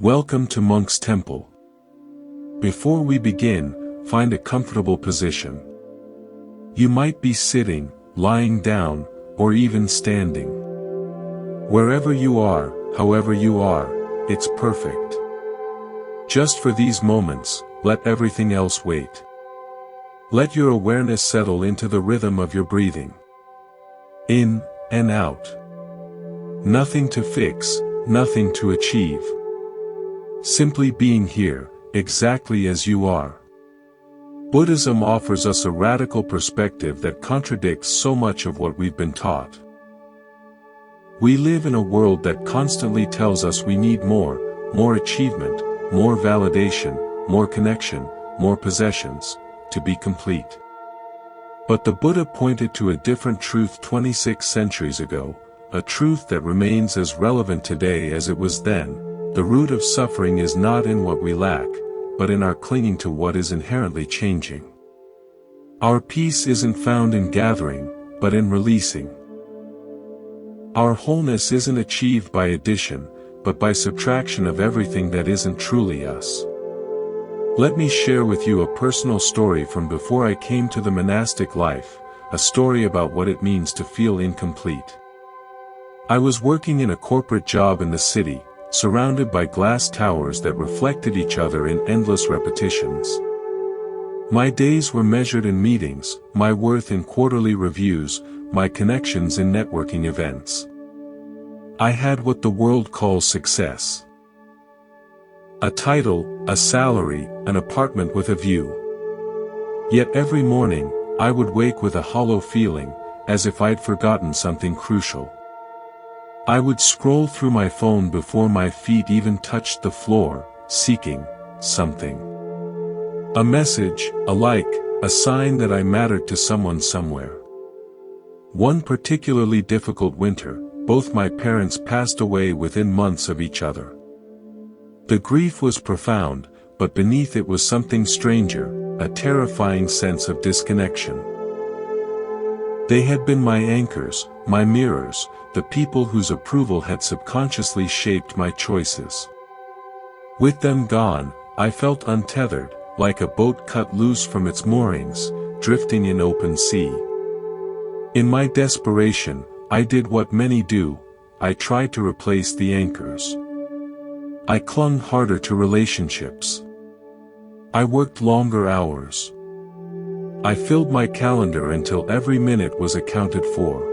Welcome to Monk's Temple. Before we begin, find a comfortable position. You might be sitting, lying down, or even standing. Wherever you are, however you are, it's perfect. Just for these moments, let everything else wait. Let your awareness settle into the rhythm of your breathing. In and out. Nothing to fix, nothing to achieve. Simply being here, exactly as you are. Buddhism offers us a radical perspective that contradicts so much of what we've been taught. We live in a world that constantly tells us we need more achievement, more validation, more connection, more possessions, to be complete. But the Buddha pointed to a different truth 26 centuries ago, a truth that remains as relevant today as it was then. The root of suffering is not in what we lack, but in our clinging to what is inherently changing. Our peace isn't found in gathering, but in releasing. Our wholeness isn't achieved by addition, but by subtraction of everything that isn't truly us. Let me share with you a personal story from before I came to the monastic life, a story about what it means to feel incomplete. I was working in a corporate job in the city, surrounded by glass towers that reflected each other in endless repetitions. My days were measured in meetings, my worth in quarterly reviews, my connections in networking events. I had what the world calls success. A title, a salary, an apartment with a view. Yet every morning, I would wake with a hollow feeling, as if I'd forgotten something crucial. I would scroll through my phone before my feet even touched the floor, seeking something. A message, a like, a sign that I mattered to someone somewhere. One particularly difficult winter, both my parents passed away within months of each other. The grief was profound, but beneath it was something stranger, a terrifying sense of disconnection. They had been my anchors, my mirrors, the people whose approval had subconsciously shaped my choices. With them gone, I felt untethered, like a boat cut loose from its moorings, drifting in open sea. In my desperation, I did what many do, I tried to replace the anchors. I clung harder to relationships. I worked longer hours. I filled my calendar until every minute was accounted for.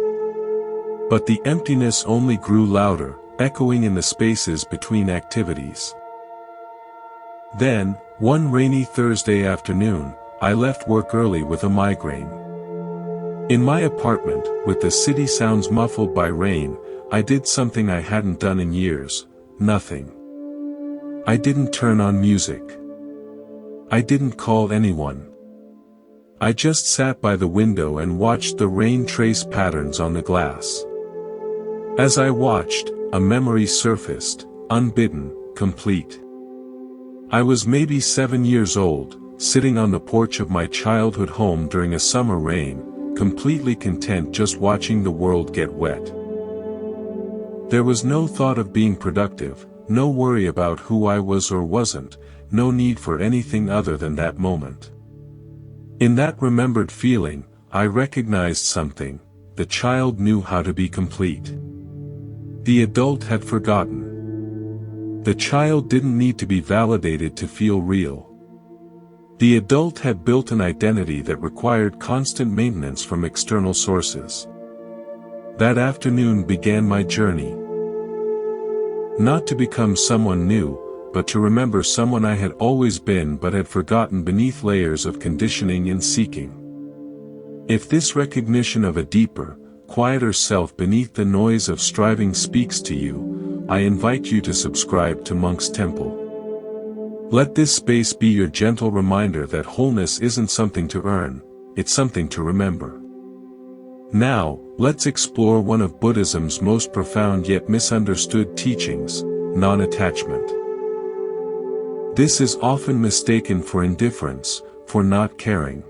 But the emptiness only grew louder, echoing in the spaces between activities. Then, one rainy Thursday afternoon, I left work early with a migraine. In my apartment, with the city sounds muffled by rain, I did something I hadn't done in years, nothing. I didn't turn on music. I didn't call anyone. I just sat by the window and watched the rain trace patterns on the glass. As I watched, a memory surfaced, unbidden, complete. I was maybe 7 years old, sitting on the porch of my childhood home during a summer rain, completely content just watching the world get wet. There was no thought of being productive, no worry about who I was or wasn't, no need for anything other than that moment. In that remembered feeling, I recognized something: the child knew how to be complete. The adult had forgotten. The child didn't need to be validated to feel real. The adult had built an identity that required constant maintenance from external sources. That afternoon began my journey. Not to become someone new, but to remember someone I had always been but had forgotten beneath layers of conditioning and seeking. If this recognition of a deeper, quieter self beneath the noise of striving speaks to you, I invite you to subscribe to Monk's Temple. Let this space be your gentle reminder that wholeness isn't something to earn, it's something to remember. Now, let's explore one of Buddhism's most profound yet misunderstood teachings, non-attachment. This is often mistaken for indifference, for not caring.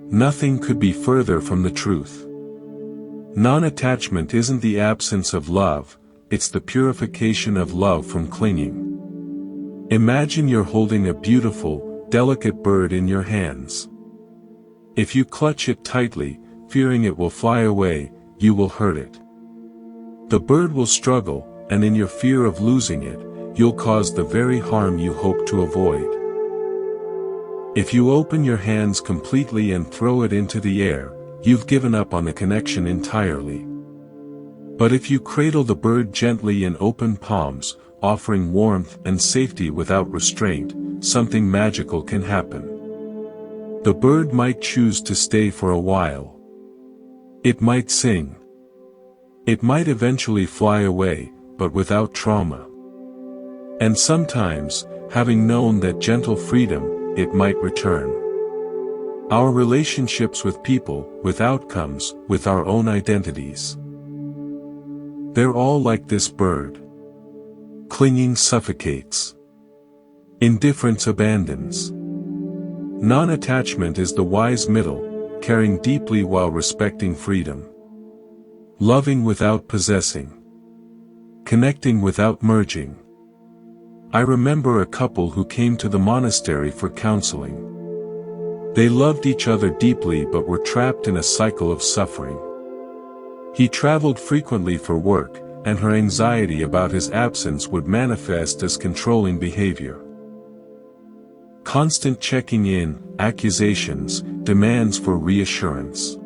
Nothing could be further from the truth. Non-attachment isn't the absence of love, it's the purification of love from clinging. Imagine you're holding a beautiful, delicate bird in your hands. If you clutch it tightly, fearing it will fly away, you will hurt it. The bird will struggle, and in your fear of losing it, you'll cause the very harm you hope to avoid. If you open your hands completely and throw it into the air, you've given up on the connection entirely. But if you cradle the bird gently in open palms, offering warmth and safety without restraint, something magical can happen. The bird might choose to stay for a while. It might sing. It might eventually fly away, but without trauma. And sometimes, having known that gentle freedom, it might return. Our relationships with people, with outcomes, with our own identities. They're all like this bird. Clinging suffocates. Indifference abandons. Non-attachment is the wise middle, caring deeply while respecting freedom. Loving without possessing. Connecting without merging. I remember a couple who came to the monastery for counseling. They loved each other deeply but were trapped in a cycle of suffering. He traveled frequently for work, and her anxiety about his absence would manifest as controlling behavior. Constant checking in, accusations, demands for reassurance.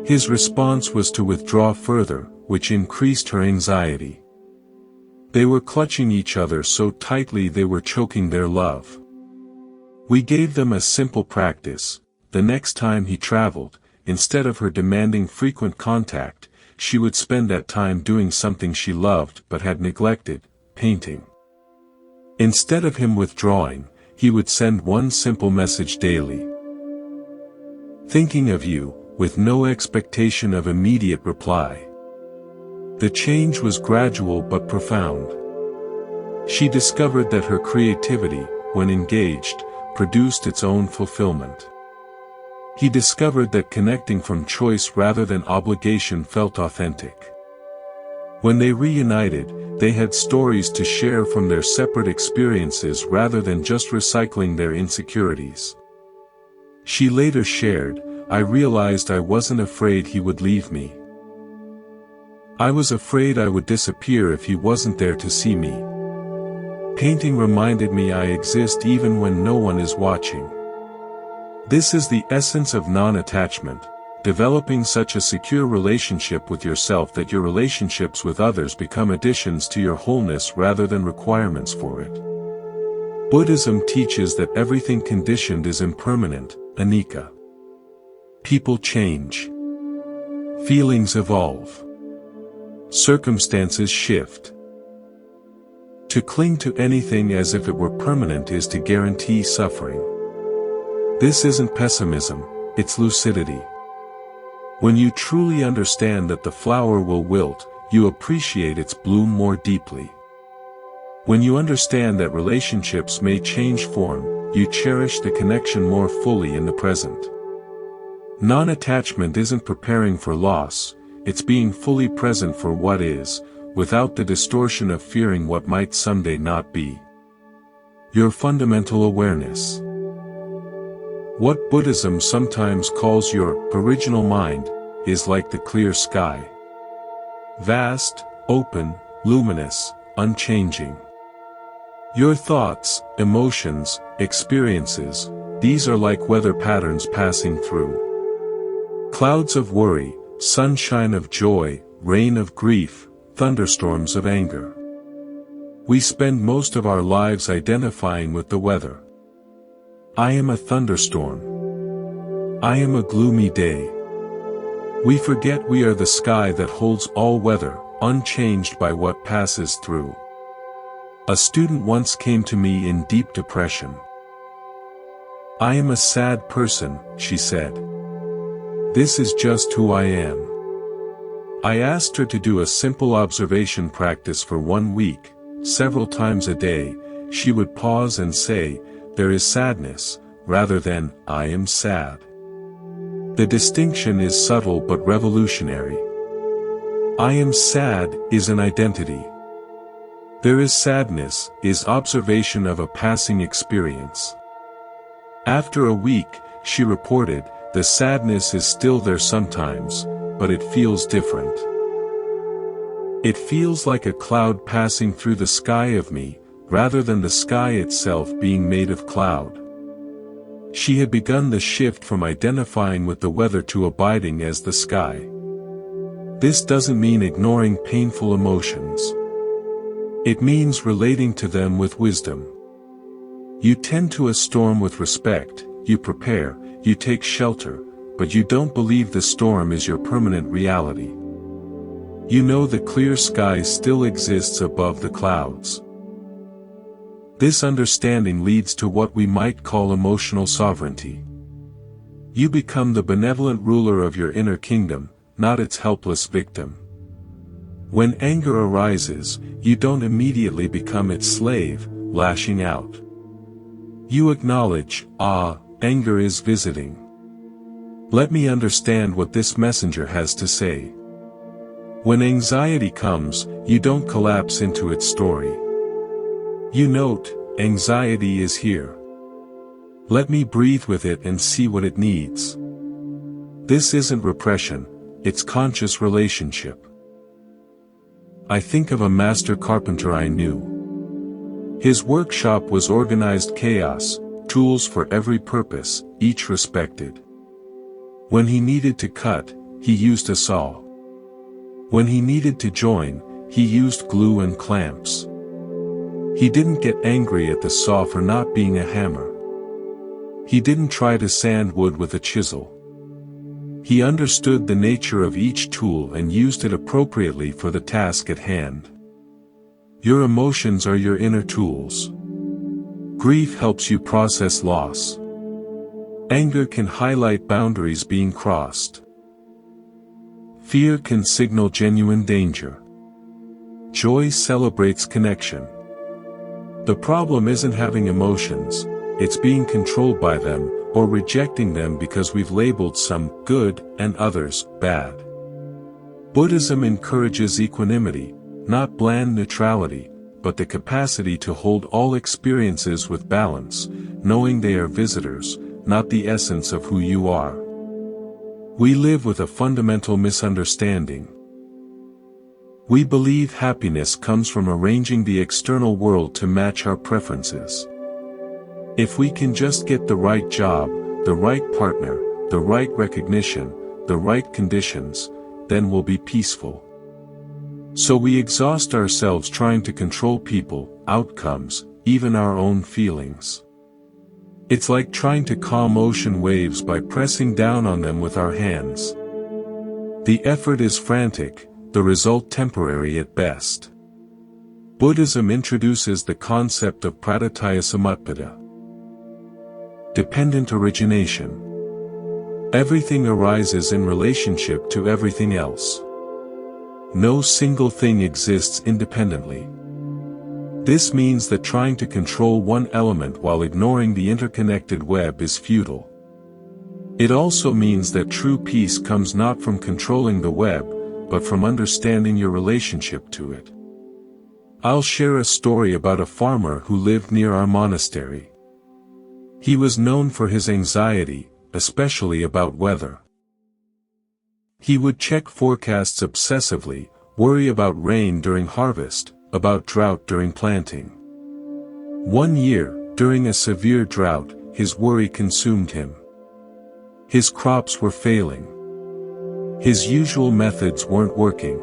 His response was to withdraw further, which increased her anxiety. They were clutching each other so tightly they were choking their love. We gave them a simple practice. The next time he traveled, instead of her demanding frequent contact, she would spend that time doing something she loved but had neglected, painting. Instead of him withdrawing, he would send one simple message daily. Thinking of you, with no expectation of immediate reply. The change was gradual but profound. She discovered that her creativity, when engaged, produced its own fulfillment. He discovered that connecting from choice rather than obligation felt authentic. When they reunited, they had stories to share from their separate experiences rather than just recycling their insecurities. She later shared, "I realized I wasn't afraid he would leave me. I was afraid I would disappear if he wasn't there to see me. Painting reminded me I exist even when no one is watching." This is the essence of non-attachment, developing such a secure relationship with yourself that your relationships with others become additions to your wholeness rather than requirements for it. Buddhism teaches that everything conditioned is impermanent, anicca. People change. Feelings evolve. Circumstances shift. To cling to anything as if it were permanent is to guarantee suffering. This isn't pessimism, it's lucidity. When you truly understand that the flower will wilt, you appreciate its bloom more deeply. When you understand that relationships may change form, you cherish the connection more fully in the present. Non-attachment isn't preparing for loss, it's being fully present for what is, without the distortion of fearing what might someday not be. Your fundamental awareness. What Buddhism sometimes calls your original mind, is like the clear sky. Vast, open, luminous, unchanging. Your thoughts, emotions, experiences, these are like weather patterns passing through. Clouds of worry, sunshine of joy, rain of grief, thunderstorms of anger. We spend most of our lives identifying with the weather. I am a thunderstorm. I am a gloomy day. We forget we are the sky that holds all weather, unchanged by what passes through. A student once came to me in deep depression. "I am a sad person," she said. "This is just who I am." I asked her to do a simple observation practice for 1 week. Several times a day, she would pause and say, "There is sadness," rather than, "I am sad." The distinction is subtle but revolutionary. I am sad is an identity. There is sadness, is observation of a passing experience. After a week, she reported, the sadness is still there sometimes, but it feels different. It feels like a cloud passing through the sky of me, rather than the sky itself being made of cloud. She had begun the shift from identifying with the weather to abiding as the sky. This doesn't mean ignoring painful emotions. It means relating to them with wisdom. You tend to a storm with respect, you prepare, you take shelter, but you don't believe the storm is your permanent reality. You know the clear sky still exists above the clouds. This understanding leads to what we might call emotional sovereignty. You become the benevolent ruler of your inner kingdom, not its helpless victim. When anger arises, you don't immediately become its slave, lashing out. You acknowledge, anger is visiting. Let me understand what this messenger has to say. When anxiety comes, you don't collapse into its story. You note, anxiety is here. Let me breathe with it and see what it needs. This isn't repression, it's conscious relationship. I think of a master carpenter I knew. His workshop was organized chaos, tools for every purpose, each respected. When he needed to cut, he used a saw. When he needed to join, he used glue and clamps. He didn't get angry at the saw for not being a hammer. He didn't try to sand wood with a chisel. He understood the nature of each tool and used it appropriately for the task at hand. Your emotions are your inner tools. Grief helps you process loss. Anger can highlight boundaries being crossed. Fear can signal genuine danger. Joy celebrates connection. The problem isn't having emotions, it's being controlled by them, or rejecting them because we've labeled some good and others bad. Buddhism encourages equanimity, not bland neutrality, but the capacity to hold all experiences with balance, knowing they are visitors, not the essence of who you are. We live with a fundamental misunderstanding. We believe happiness comes from arranging the external world to match our preferences. If we can just get the right job, the right partner, the right recognition, the right conditions, then we'll be peaceful. So we exhaust ourselves trying to control people, outcomes, even our own feelings. It's like trying to calm ocean waves by pressing down on them with our hands. The effort is frantic, the result temporary at best. Buddhism introduces the concept of pratyaya samutpada. Dependent origination. Everything arises in relationship to everything else. No single thing exists independently. This means that trying to control one element while ignoring the interconnected web is futile. It also means that true peace comes not from controlling the web, but from understanding your relationship to it. I'll share a story about a farmer who lived near our monastery. He was known for his anxiety, especially about weather. He would check forecasts obsessively, worry about rain during harvest, about drought during planting. One year, during a severe drought, his worry consumed him. His crops were failing. His usual methods weren't working.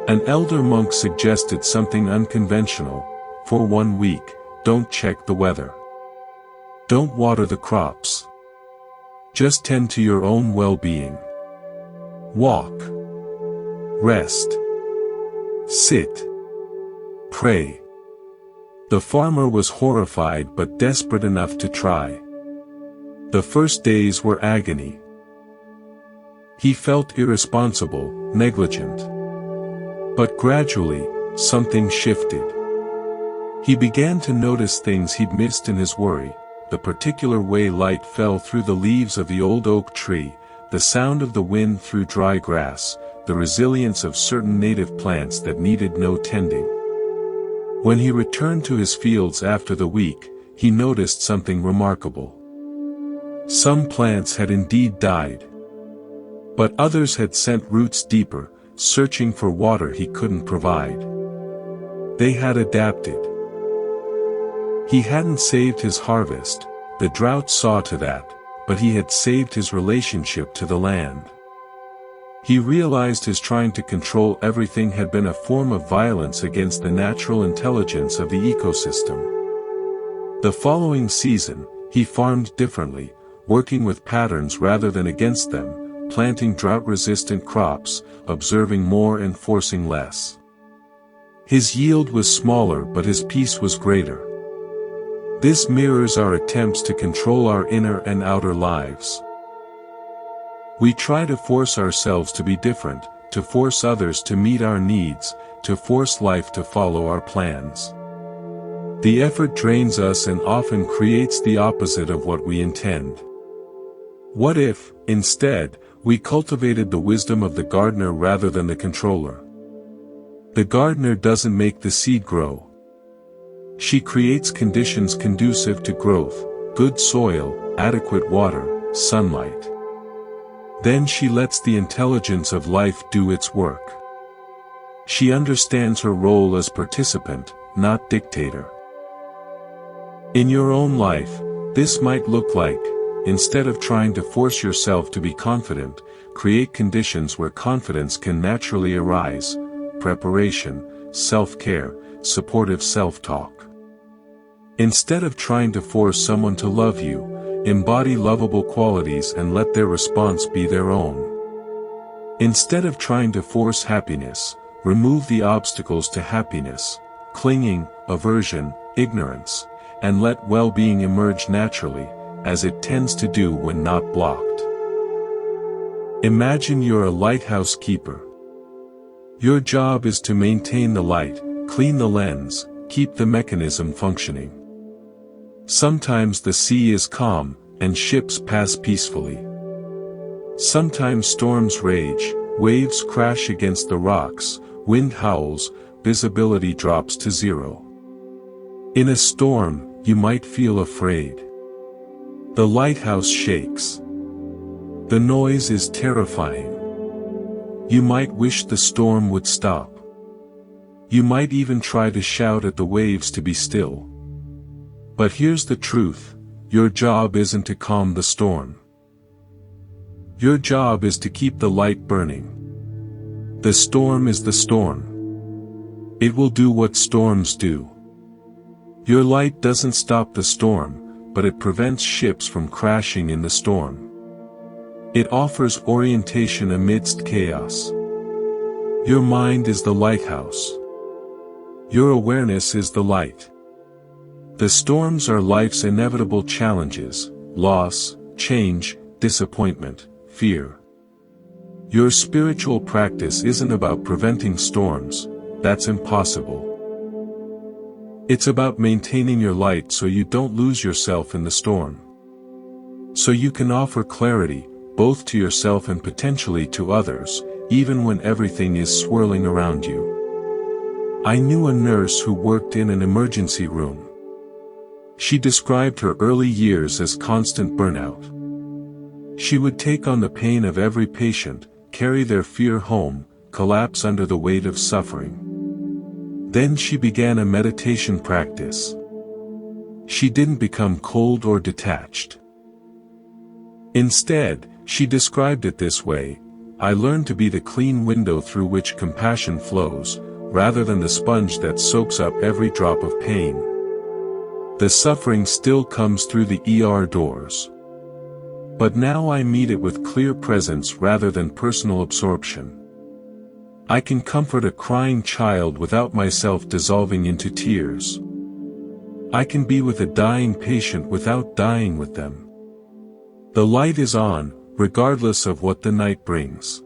An elder monk suggested something unconventional. For 1 week, don't check the weather. Don't water the crops. Just tend to your own well-being. Walk. Rest. Sit. Pray. The farmer was horrified but desperate enough to try. The first days were agony. He felt irresponsible, negligent. But gradually, something shifted. He began to notice things he'd missed in his worry, the particular way light fell through the leaves of the old oak tree, the sound of the wind through dry grass, the resilience of certain native plants that needed no tending. When he returned to his fields after the week, he noticed something remarkable. Some plants had indeed died. But others had sent roots deeper, searching for water he couldn't provide. They had adapted. He hadn't saved his harvest, the drought saw to that, but he had saved his relationship to the land. He realized his trying to control everything had been a form of violence against the natural intelligence of the ecosystem. The following season, he farmed differently, working with patterns rather than against them, planting drought-resistant crops, observing more and forcing less. His yield was smaller but his peace was greater. This mirrors our attempts to control our inner and outer lives. We try to force ourselves to be different, to force others to meet our needs, to force life to follow our plans. The effort drains us and often creates the opposite of what we intend. What if, instead, we cultivated the wisdom of the gardener rather than the controller? The gardener doesn't make the seed grow. She creates conditions conducive to growth, good soil, adequate water, sunlight. Then she lets the intelligence of life do its work. She understands her role as participant, not dictator. In your own life, this might look like, instead of trying to force yourself to be confident, create conditions where confidence can naturally arise: preparation, self-care, supportive self-talk. Instead of trying to force someone to love you, embody lovable qualities and let their response be their own. Instead of trying to force happiness, remove the obstacles to happiness: clinging, aversion, ignorance, and let well-being emerge naturally, as it tends to do when not blocked. Imagine you're a lighthouse keeper. Your job is to maintain the light, clean the lens, keep the mechanism functioning. Sometimes the sea is calm, and ships pass peacefully. Sometimes storms rage, waves crash against the rocks, wind howls, visibility drops to zero. In a storm, you might feel afraid. The lighthouse shakes. The noise is terrifying. You might wish the storm would stop. You might even try to shout at the waves to be still. But here's the truth: your job isn't to calm the storm. Your job is to keep the light burning. The storm is the storm. It will do what storms do. Your light doesn't stop the storm, but it prevents ships from crashing in the storm. It offers orientation amidst chaos. Your mind is the lighthouse. Your awareness is the light. The storms are life's inevitable challenges: loss, change, disappointment, fear. Your spiritual practice isn't about preventing storms. That's impossible. It's about maintaining your light so you don't lose yourself in the storm. So you can offer clarity, both to yourself and potentially to others, even when everything is swirling around you. I knew a nurse who worked in an emergency room. She described her early years as constant burnout. She would take on the pain of every patient, carry their fear home, collapse under the weight of suffering. Then she began a meditation practice. She didn't become cold or detached. Instead, she described it this way: I learned to be the clean window through which compassion flows, rather than the sponge that soaks up every drop of pain. The suffering still comes through the ER doors. But now I meet it with clear presence rather than personal absorption. I can comfort a crying child without myself dissolving into tears. I can be with a dying patient without dying with them. The light is on, regardless of what the night brings.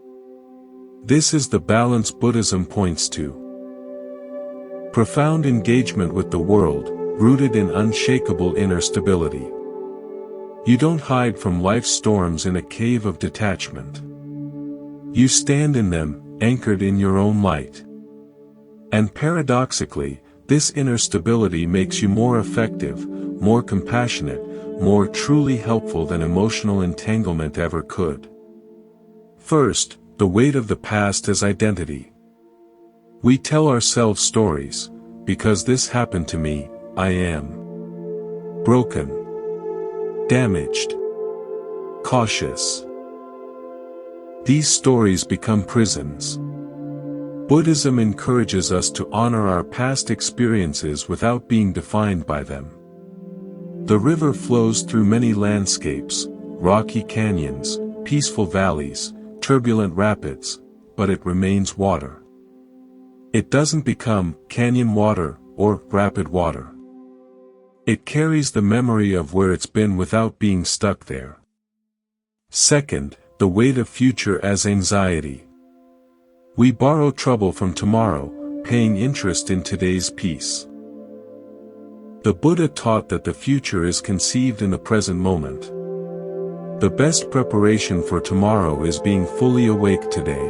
This is the balance Buddhism points to. Profound engagement with the world, rooted in unshakable inner stability. You don't hide from life's storms in a cave of detachment. You stand in them, anchored in your own light. And paradoxically, This inner stability makes you more effective, more compassionate, more truly helpful than emotional entanglement ever could. First, the weight of the past as identity. We tell ourselves stories, because this happened to me, I am broken, damaged, cautious. These stories become prisons. Buddhism encourages us to honor our past experiences without being defined by them. The river flows through many landscapes, rocky canyons, peaceful valleys, turbulent rapids, but it remains water. It doesn't become canyon water or rapid water. It carries the memory of where it's been without being stuck there. Second, the weight of future as anxiety. We borrow trouble from tomorrow, paying interest in today's peace. The Buddha taught that the future is conceived in the present moment. The best preparation for tomorrow is being fully awake today.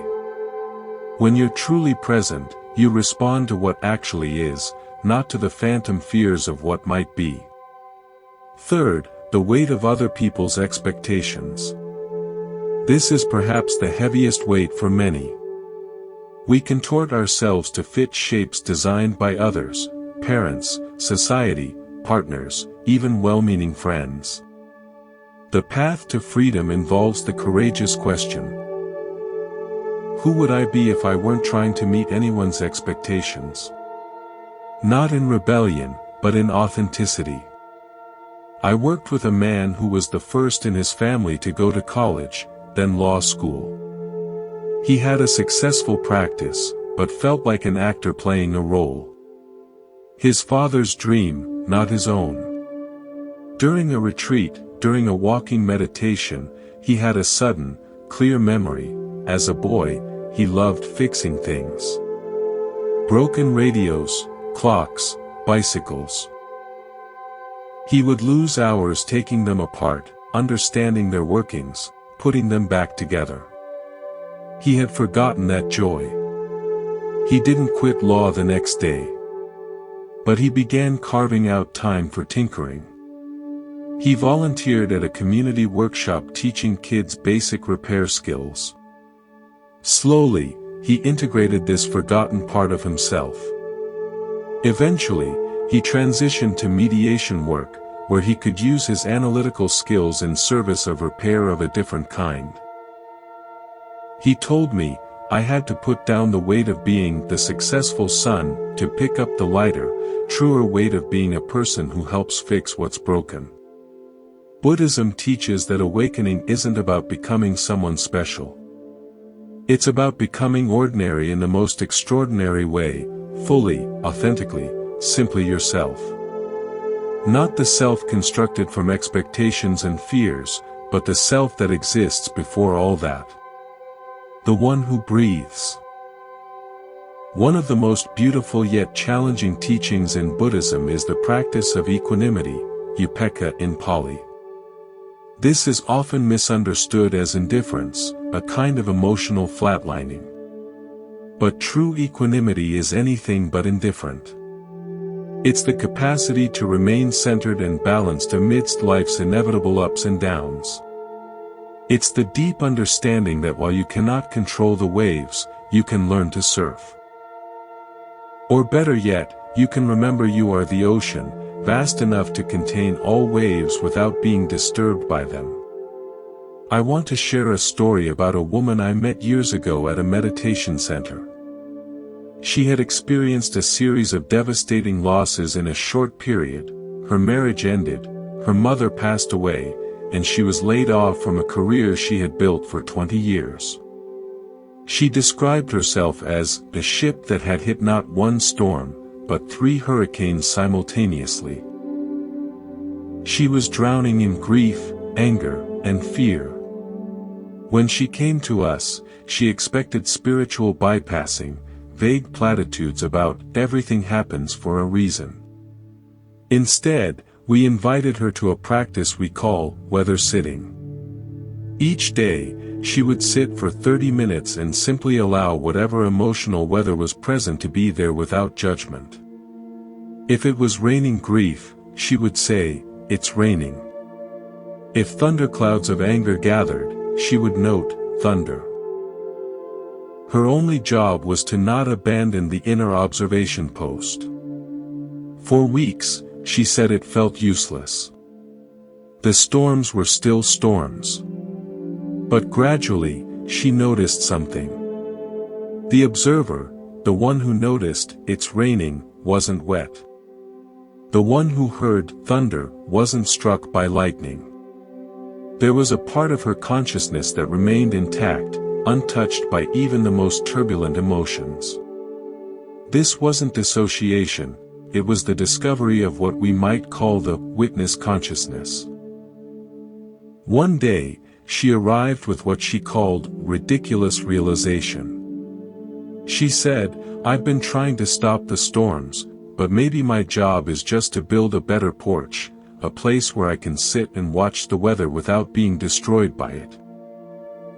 When you're truly present, you respond to what actually is, not to the phantom fears of what might be. Third, the weight of other people's expectations. This is perhaps the heaviest weight for many. We contort ourselves to fit shapes designed by others, parents, society, partners, even well-meaning friends. The path to freedom involves the courageous question: who would I be if I weren't trying to meet anyone's expectations? Not in rebellion, but in authenticity. I worked with a man who was the first in his family to go to college, then law school. He had a successful practice, but felt like an actor playing a role. His father's dream, not his own. During a retreat, during a walking meditation, he had a sudden, clear memory. As a boy, he loved fixing things. Broken radios, clocks, bicycles. He would lose hours taking them apart, understanding their workings, putting them back together. He had forgotten that joy. He didn't quit law the next day. But he began carving out time for tinkering. He volunteered at a community workshop teaching kids basic repair skills. Slowly, he integrated this forgotten part of himself. Eventually, he transitioned to mediation work, where he could use his analytical skills in service of repair of a different kind. He told me, I had to put down the weight of being the successful son, to pick up the lighter, truer weight of being a person who helps fix what's broken. Buddhism teaches that awakening isn't about becoming someone special. It's about becoming ordinary in the most extraordinary way, fully, authentically, simply yourself. Not the self constructed from expectations and fears, but the self that exists before all that. The one who breathes. One of the most beautiful yet challenging teachings in Buddhism is the practice of equanimity, upekkha in Pali. This is often misunderstood as indifference, a kind of emotional flatlining. But true equanimity is anything but indifferent. It's the capacity to remain centered and balanced amidst life's inevitable ups and downs. It's the deep understanding that while you cannot control the waves, you can learn to surf. Or better yet, you can remember you are the ocean, vast enough to contain all waves without being disturbed by them. I want to share a story about a woman I met years ago at a meditation center. She had experienced a series of devastating losses in a short period. Her marriage ended, her mother passed away, and she was laid off from a career she had built for 20 years. She described herself as a ship that had hit not one storm, but 3 hurricanes simultaneously. She was drowning in grief, anger, and fear. When she came to us, she expected spiritual bypassing, vague platitudes about everything happens for a reason. Instead, we invited her to a practice we call weather sitting. Each day, she would sit for 30 minutes and simply allow whatever emotional weather was present to be there without judgment. If it was raining grief, she would say, "It's raining." If thunderclouds of anger gathered, she would note, "Thunder." Her only job was to not abandon the inner observation post. For weeks, she said it felt useless. The storms were still storms. But gradually, she noticed something. The observer, the one who noticed, "It's raining," wasn't wet. The one who heard thunder wasn't struck by lightning. There was a part of her consciousness that remained intact, untouched by even the most turbulent emotions. This wasn't dissociation, it was the discovery of what we might call the witness consciousness. One day, she arrived with what she called ridiculous realization. She said, "I've been trying to stop the storms, but maybe my job is just to build a better porch, a place where I can sit and watch the weather without being destroyed by it.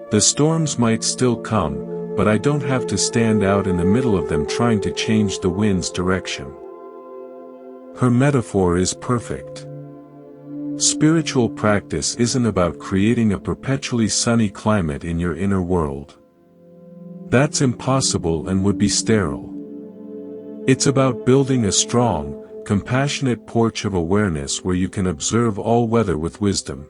The storms might still come, but I don't have to stand out in the middle of them trying to change the wind's direction." Her metaphor is perfect. Spiritual practice isn't about creating a perpetually sunny climate in your inner world. That's impossible and would be sterile. It's about building a strong, compassionate porch of awareness where you can observe all weather with wisdom.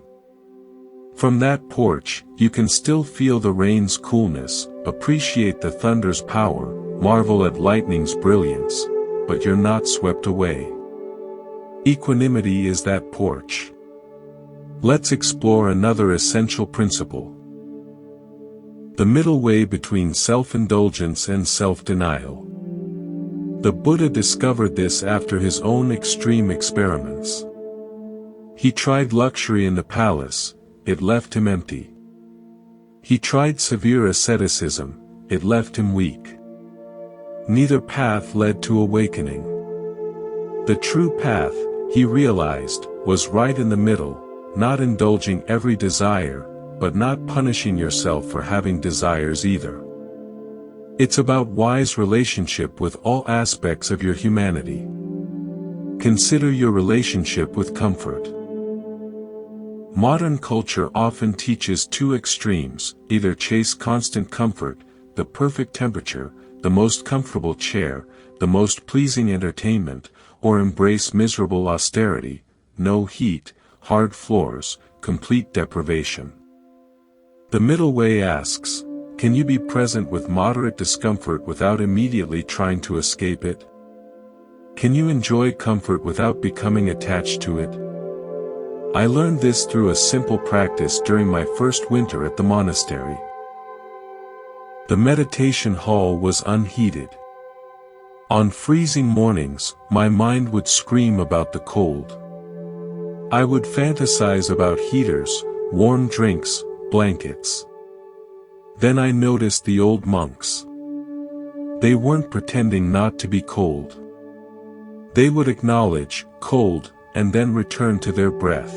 From that porch, you can still feel the rain's coolness, appreciate the thunder's power, marvel at lightning's brilliance, but you're not swept away. Equanimity is that porch. Let's explore another essential principle. The middle way between self-indulgence and self-denial. The Buddha discovered this after his own extreme experiments. He tried luxury in the palace, it left him empty. He tried severe asceticism, it left him weak. Neither path led to awakening. The true path, he realized, was right in the middle, not indulging every desire, but not punishing yourself for having desires either. It's about wise relationship with all aspects of your humanity. Consider your relationship with comfort. Modern culture often teaches two extremes: either chase constant comfort, the perfect temperature, the most comfortable chair, the most pleasing entertainment, or embrace miserable austerity, no heat, hard floors, complete deprivation. The middle way asks, can you be present with moderate discomfort without immediately trying to escape it? Can you enjoy comfort without becoming attached to it? I learned this through a simple practice during my first winter at the monastery. The meditation hall was unheated. On freezing mornings, my mind would scream about the cold. I would fantasize about heaters, warm drinks, blankets. Then I noticed the old monks. They weren't pretending not to be cold. They would acknowledge cold, and then return to their breath.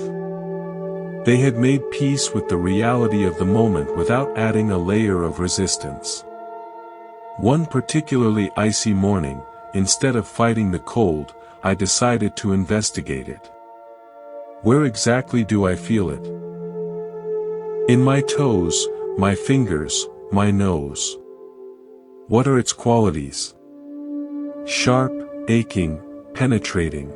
They had made peace with the reality of the moment without adding a layer of resistance. One particularly icy morning, instead of fighting the cold, I decided to investigate it. Where exactly do I feel it? In my toes, my fingers, my nose. What are its qualities? Sharp, aching, penetrating.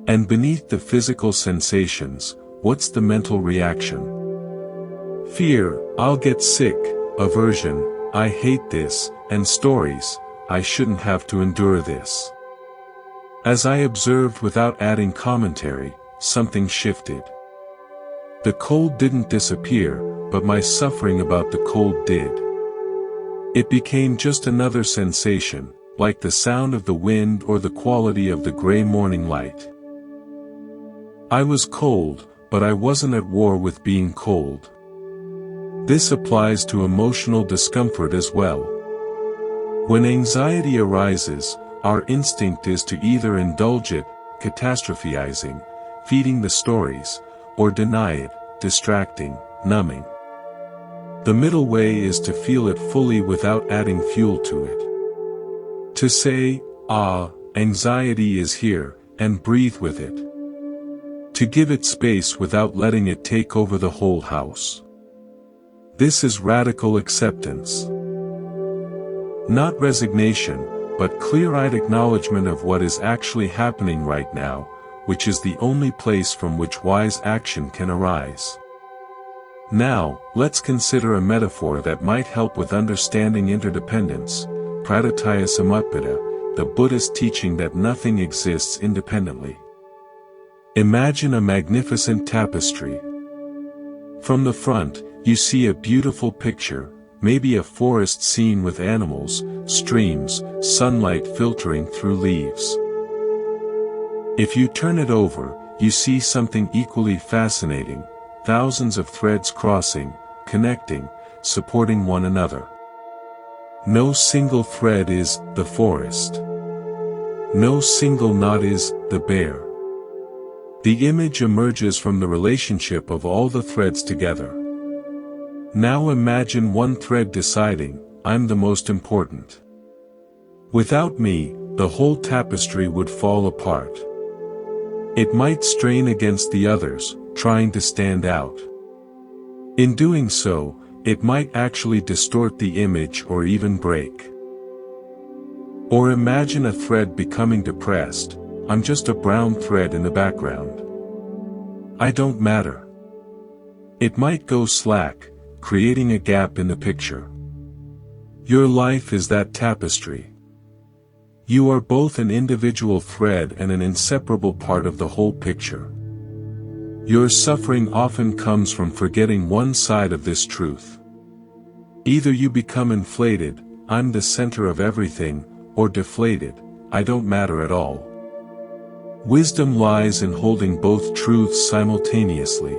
And beneath the physical sensations, what's the mental reaction? Fear, I'll get sick, aversion, I hate this, and stories, I shouldn't have to endure this. As I observed without adding commentary, something shifted. The cold didn't disappear, but my suffering about the cold did. It became just another sensation, like the sound of the wind or the quality of the gray morning light. I was cold, but I wasn't at war with being cold. This applies to emotional discomfort as well. When anxiety arises, our instinct is to either indulge it, catastrophizing, feeding the stories, or deny it, distracting, numbing. The middle way is to feel it fully without adding fuel to it. To say, ah, anxiety is here, and breathe with it. To give it space without letting it take over the whole house. This is radical acceptance. Not resignation, but clear-eyed acknowledgement of what is actually happening right now, which is the only place from which wise action can arise. Now, let's consider a metaphor that might help with understanding interdependence, pratitya samutpita, the Buddhist teaching that nothing exists independently. Imagine a magnificent tapestry. From the front, you see a beautiful picture, maybe a forest scene with animals, streams, sunlight filtering through leaves. If you turn it over, you see something equally fascinating, thousands of threads crossing, connecting, supporting one another. No single thread is the forest. No single knot is the bear. The image emerges from the relationship of all the threads together. Now imagine one thread deciding, I'm the most important. Without me, the whole tapestry would fall apart. It might strain against the others, trying to stand out. In doing so, it might actually distort the image or even break. Or imagine a thread becoming depressed, I'm just a brown thread in the background. I don't matter. It might go slack, creating a gap in the picture. Your life is that tapestry. You are both an individual thread and an inseparable part of the whole picture. Your suffering often comes from forgetting one side of this truth. Either you become inflated, I'm the center of everything, or deflated, I don't matter at all. Wisdom lies in holding both truths simultaneously.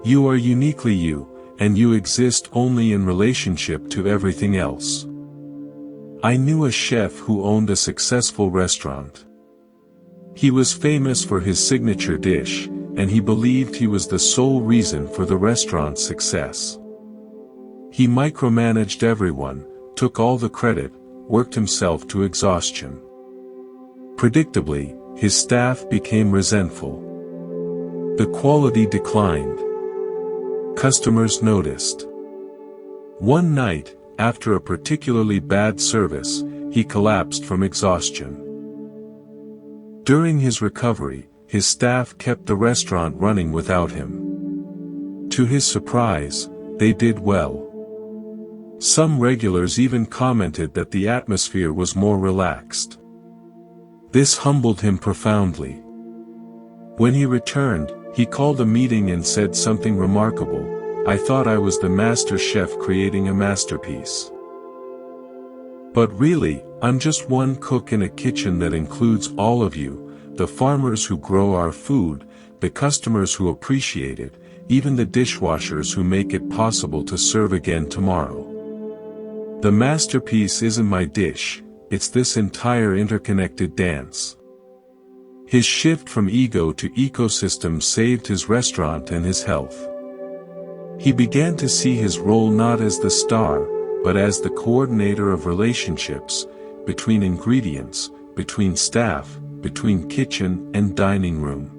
You are uniquely you, and you exist only in relationship to everything else. I knew a chef who owned a successful restaurant. He was famous for his signature dish, and he believed he was the sole reason for the restaurant's success. He micromanaged everyone, took all the credit, worked himself to exhaustion. Predictably, his staff became resentful. The quality declined. Customers noticed. One night, after a particularly bad service, he collapsed from exhaustion. During his recovery, his staff kept the restaurant running without him. To his surprise, they did well. Some regulars even commented that the atmosphere was more relaxed. This humbled him profoundly. When he returned, he called a meeting and said something remarkable, I thought I was the master chef creating a masterpiece. But really, I'm just one cook in a kitchen that includes all of you, the farmers who grow our food, the customers who appreciate it, even the dishwashers who make it possible to serve again tomorrow. The masterpiece isn't my dish, it's this entire interconnected dance. His shift from ego to ecosystem saved his restaurant and his health. He began to see his role not as the star, but as the coordinator of relationships, between ingredients, between staff, between kitchen and dining room.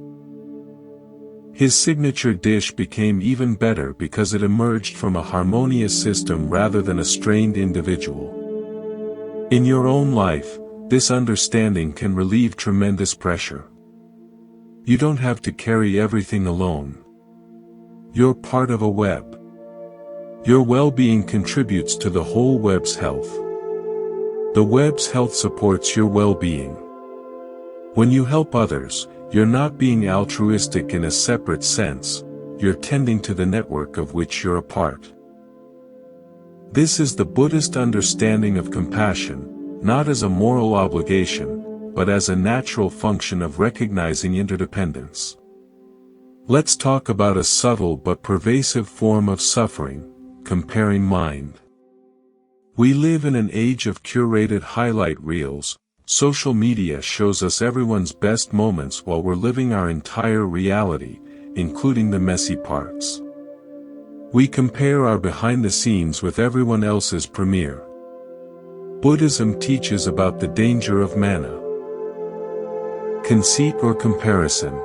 His signature dish became even better because it emerged from a harmonious system rather than a strained individual. In your own life, this understanding can relieve tremendous pressure. You don't have to carry everything alone. You're part of a web. Your well-being contributes to the whole web's health. The web's health supports your well-being. When you help others, you're not being altruistic in a separate sense, you're tending to the network of which you're a part. This is the Buddhist understanding of compassion, not as a moral obligation, but as a natural function of recognizing interdependence. Let's talk about a subtle but pervasive form of suffering, comparing mind. We live in an age of curated highlight reels. Social media shows us everyone's best moments while we're living our entire reality, including the messy parts. We compare our behind the scenes with everyone else's premiere. Buddhism teaches about the danger of mana. Conceit or comparison.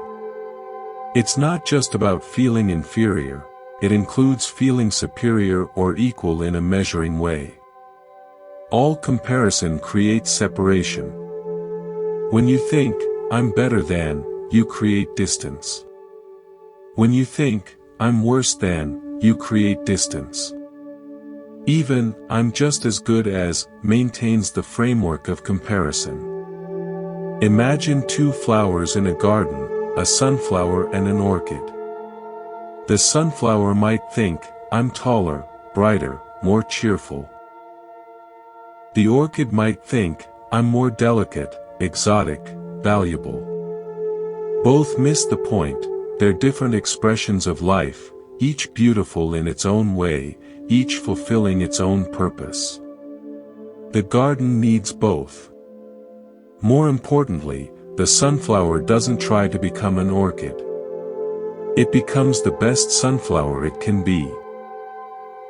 It's not just about feeling inferior, it includes feeling superior or equal in a measuring way. All comparison creates separation. When you think, I'm better than, you create distance. When you think, I'm worse than, you create distance. Even, I'm just as good as, maintains the framework of comparison. Imagine two flowers in a garden, a sunflower and an orchid. The sunflower might think, I'm taller, brighter, more cheerful. The orchid might think, I'm more delicate, exotic, valuable. Both miss the point, they're different expressions of life, each beautiful in its own way, each fulfilling its own purpose. The garden needs both. More importantly, the sunflower doesn't try to become an orchid. It becomes the best sunflower it can be.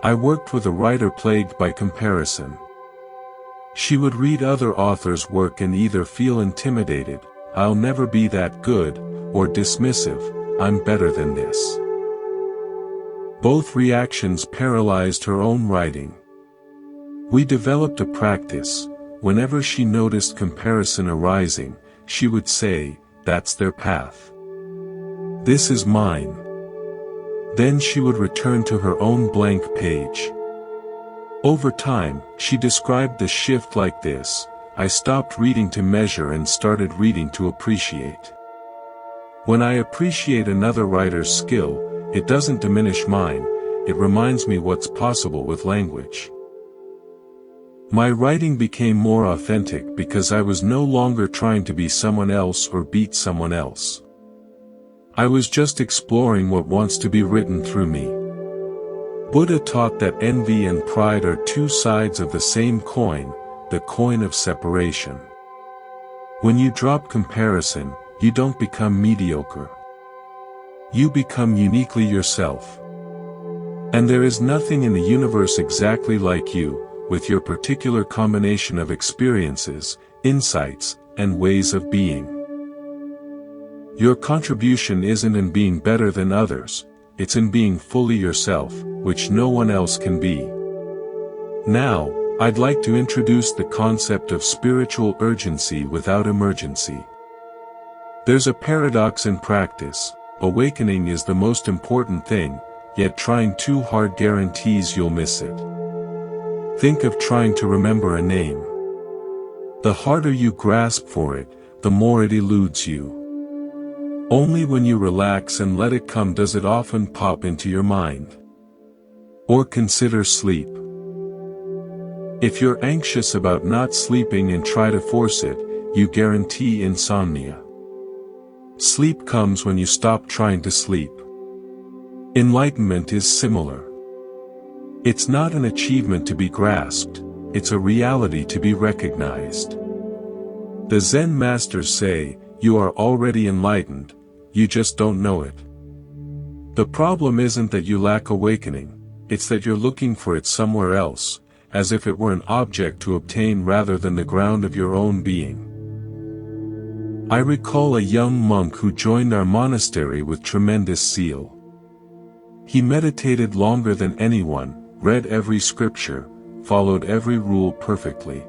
I worked with a writer plagued by comparison. She would read other authors' work and either feel intimidated, I'll never be that good, or dismissive, I'm better than this. Both reactions paralyzed her own writing. We developed a practice. Whenever she noticed comparison arising, she would say, that's their path. This is mine. Then she would return to her own blank page. Over time, she described the shift like this: I stopped reading to measure and started reading to appreciate. When I appreciate another writer's skill, it doesn't diminish mine, it reminds me what's possible with language. My writing became more authentic because I was no longer trying to be someone else or beat someone else. I was just exploring what wants to be written through me. Buddha taught that envy and pride are two sides of the same coin, the coin of separation. When you drop comparison, you don't become mediocre. You become uniquely yourself. And there is nothing in the universe exactly like you, with your particular combination of experiences, insights, and ways of being. Your contribution isn't in being better than others, it's in being fully yourself, which no one else can be. Now, I'd like to introduce the concept of spiritual urgency without emergency. There's a paradox in practice: awakening is the most important thing, yet trying too hard guarantees you'll miss it. Think of trying to remember a name. The harder you grasp for it, the more it eludes you. Only when you relax and let it come does it often pop into your mind. Or consider sleep. If you're anxious about not sleeping and try to force it, you guarantee insomnia. Sleep comes when you stop trying to sleep. Enlightenment is similar. It's not an achievement to be grasped, it's a reality to be recognized. The Zen masters say, you are already enlightened, you just don't know it. The problem isn't that you lack awakening, it's that you're looking for it somewhere else, as if it were an object to obtain rather than the ground of your own being. I recall a young monk who joined our monastery with tremendous zeal. He meditated longer than anyone, read every scripture, followed every rule perfectly.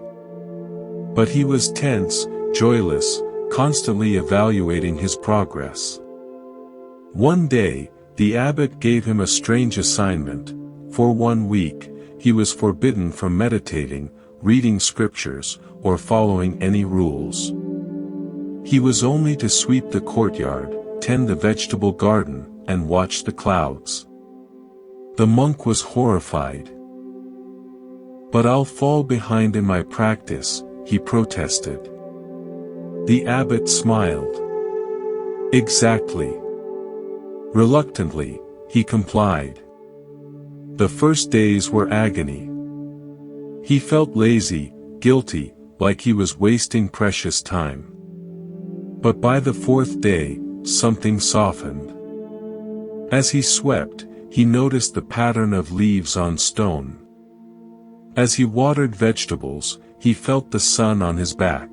But he was tense, joyless, constantly evaluating his progress. One day, the abbot gave him a strange assignment. For 1 week, he was forbidden from meditating, reading scriptures, or following any rules. He was only to sweep the courtyard, tend the vegetable garden, and watch the clouds. The monk was horrified. But I'll fall behind in my practice, he protested. The abbot smiled. Exactly. Reluctantly, he complied. The first days were agony. He felt lazy, guilty, like he was wasting precious time. But by the 4th day, something softened. As he swept, he noticed the pattern of leaves on stone. As he watered vegetables, he felt the sun on his back.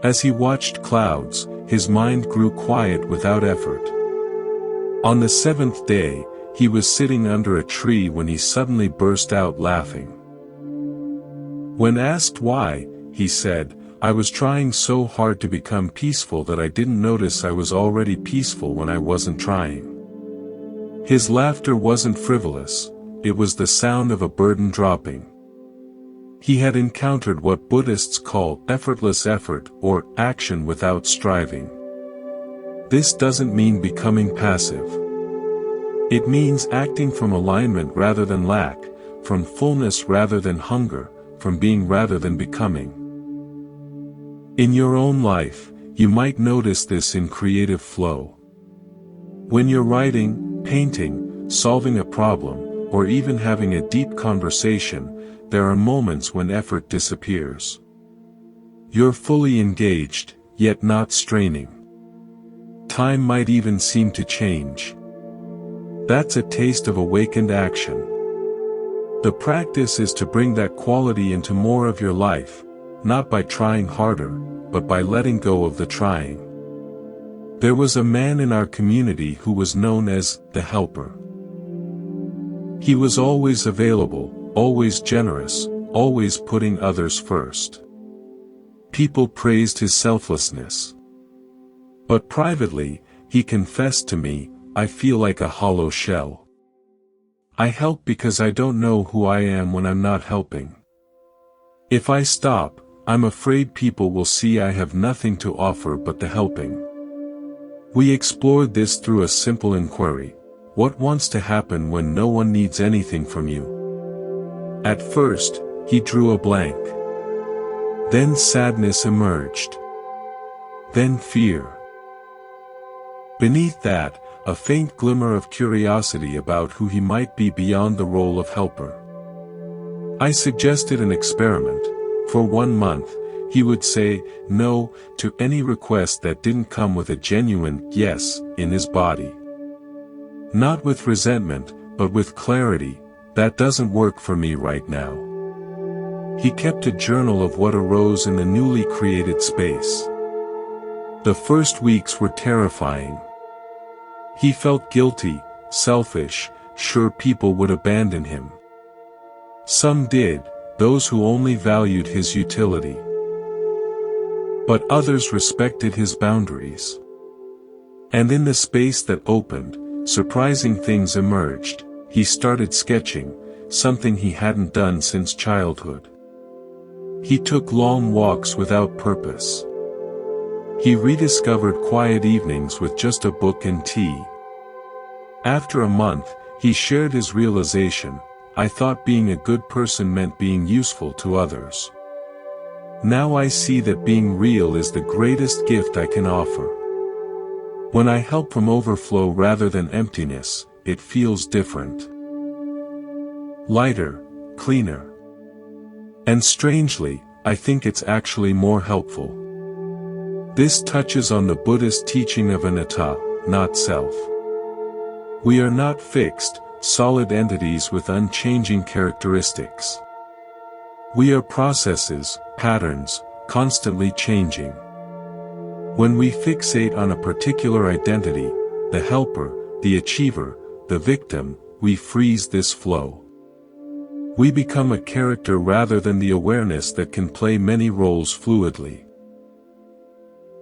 As he watched clouds, his mind grew quiet without effort. On the seventh day, he was sitting under a tree when he suddenly burst out laughing. When asked why, he said, "I was trying so hard to become peaceful that I didn't notice I was already peaceful when I wasn't trying." His laughter wasn't frivolous, it was the sound of a burden dropping. He had encountered what Buddhists call effortless effort or action without striving. This doesn't mean becoming passive. It means acting from alignment rather than lack, from fullness rather than hunger, from being rather than becoming. In your own life, you might notice this in creative flow. When you're writing, painting, solving a problem, or even having a deep conversation, there are moments when effort disappears. You're fully engaged, yet not straining. Time might even seem to change. That's a taste of awakened action. The practice is to bring that quality into more of your life, not by trying harder, but by letting go of the trying. There was a man in our community who was known as the helper. He was always available, always generous, always putting others first. People praised his selflessness. But privately, he confessed to me, "I feel like a hollow shell. I help because I don't know who I am when I'm not helping. If I stop, I'm afraid people will see I have nothing to offer but the helping." We explored this through a simple inquiry: what wants to happen when no one needs anything from you? At first, he drew a blank. Then sadness emerged. Then fear. Beneath that, a faint glimmer of curiosity about who he might be beyond the role of helper. I suggested an experiment. For 1 month, he would say no to any request that didn't come with a genuine yes in his body. Not with resentment, but with clarity: "That doesn't work for me right now." He kept a journal of what arose in the newly created space. The first weeks were terrifying. He felt guilty, selfish, sure people would abandon him. Some did, those who only valued his utility. But others respected his boundaries. And in the space that opened, surprising things emerged. He started sketching, something he hadn't done since childhood. He took long walks without purpose. He rediscovered quiet evenings with just a book and tea. After a month, he shared his realization: "I thought being a good person meant being useful to others. Now I see that being real is the greatest gift I can offer. When I help from overflow rather than emptiness, it feels different. Lighter, cleaner. And strangely, I think it's actually more helpful." This touches on the Buddhist teaching of anatta, not self. We are not fixed, solid entities with unchanging characteristics. We are processes, patterns, constantly changing. When we fixate on a particular identity, the helper, the achiever, the victim, we freeze this flow. We become a character rather than the awareness that can play many roles fluidly.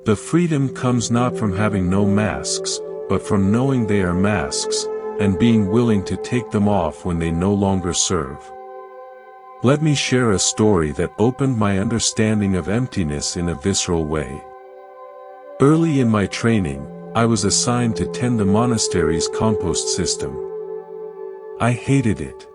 The freedom comes not from having no masks, but from knowing they are masks, and being willing to take them off when they no longer serve. Let me share a story that opened my understanding of emptiness in a visceral way. Early in my training, I was assigned to tend the monastery's compost system. I hated it.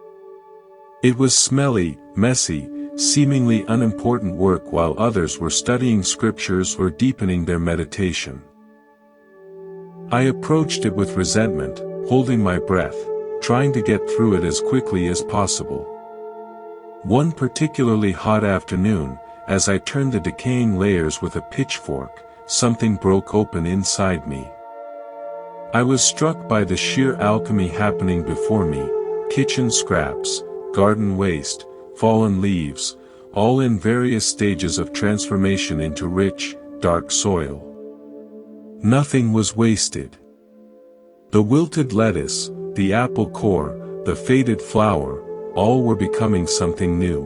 It was smelly, messy, seemingly unimportant work while others were studying scriptures or deepening their meditation. I approached it with resentment, holding my breath, trying to get through it as quickly as possible. One particularly hot afternoon, as I turned the decaying layers with a pitchfork, something broke open inside me. I was struck by the sheer alchemy happening before me: kitchen scraps, garden waste, fallen leaves, all in various stages of transformation into rich, dark soil. Nothing was wasted. The wilted lettuce, the apple core, the faded flower, all were becoming something new.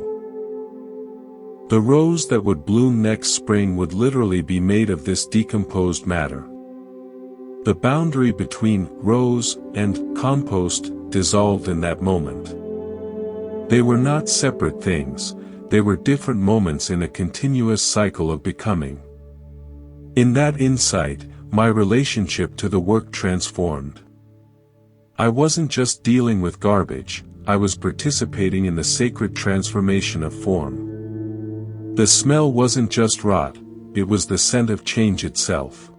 The rose that would bloom next spring would literally be made of this decomposed matter. The boundary between rose and compost dissolved in that moment. They were not separate things, they were different moments in a continuous cycle of becoming. In that insight, my relationship to the work transformed. I wasn't just dealing with garbage, I was participating in the sacred transformation of form. The smell wasn't just rot, it was the scent of change itself.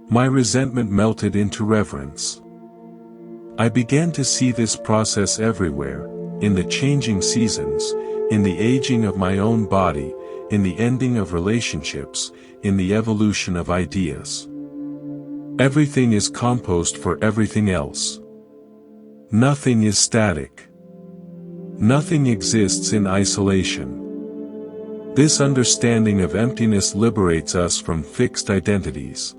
My resentment melted into reverence. I began to see this process everywhere, in the changing seasons, in the aging of my own body, in the ending of relationships, in the evolution of ideas. Everything is compost for everything else. Nothing is static. Nothing exists in isolation. This understanding of emptiness liberates us from fixed identities.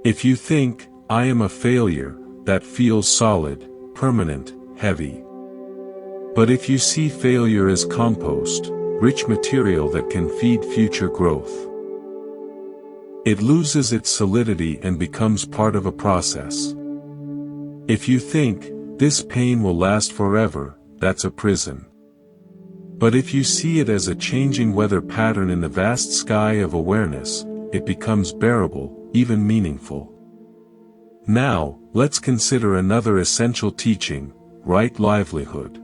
If you think, I am a failure, that feels solid, permanent, heavy. But if you see failure as compost, rich material that can feed future growth, it loses its solidity and becomes part of a process. If you think, this pain will last forever, that's a prison. But if you see it as a changing weather pattern in the vast sky of awareness, it becomes bearable, even meaningful. Now, let's consider another essential teaching, right livelihood.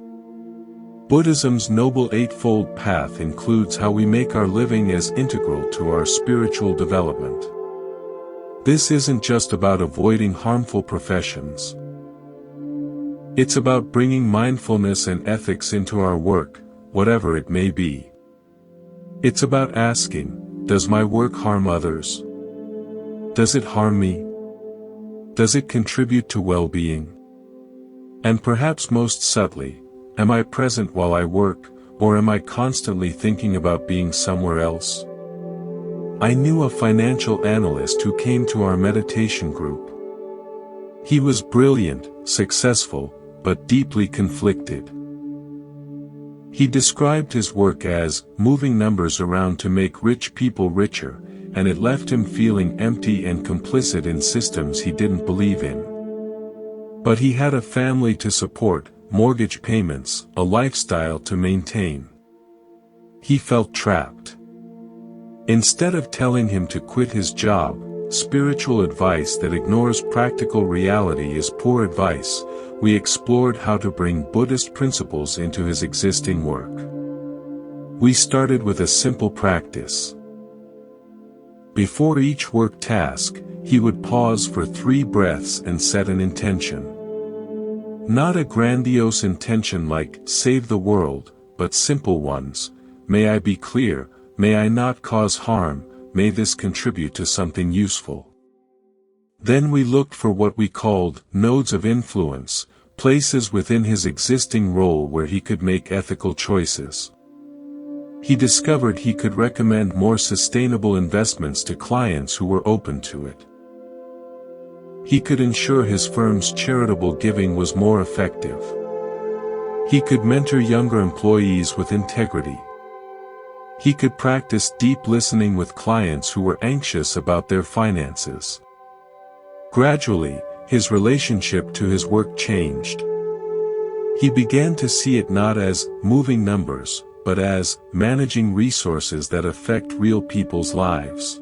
Buddhism's Noble Eightfold Path includes how we make our living as integral to our spiritual development. This isn't just about avoiding harmful professions. It's about bringing mindfulness and ethics into our work, whatever it may be. It's about asking, does my work harm others? Does it harm me? Does it contribute to well-being? And perhaps most subtly, am I present while I work, or am I constantly thinking about being somewhere else? I knew a financial analyst who came to our meditation group. He was brilliant, successful, but deeply conflicted. He described his work as moving numbers around to make rich people richer, and it left him feeling empty and complicit in systems he didn't believe in. But he had a family to support, mortgage payments, a lifestyle to maintain. He felt trapped. Instead of telling him to quit his job, spiritual advice that ignores practical reality is poor advice, we explored how to bring Buddhist principles into his existing work. We started with a simple practice. Before each work task, he would pause for 3 breaths and set an intention. Not a grandiose intention like, save the world, but simple ones, may I be clear, may I not cause harm, may this contribute to something useful. Then we looked for what we called, nodes of influence, places within his existing role where he could make ethical choices. He discovered he could recommend more sustainable investments to clients who were open to it. He could ensure his firm's charitable giving was more effective. He could mentor younger employees with integrity. He could practice deep listening with clients who were anxious about their finances. Gradually, his relationship to his work changed. He began to see it not as moving numbers, but as managing resources that affect real people's lives.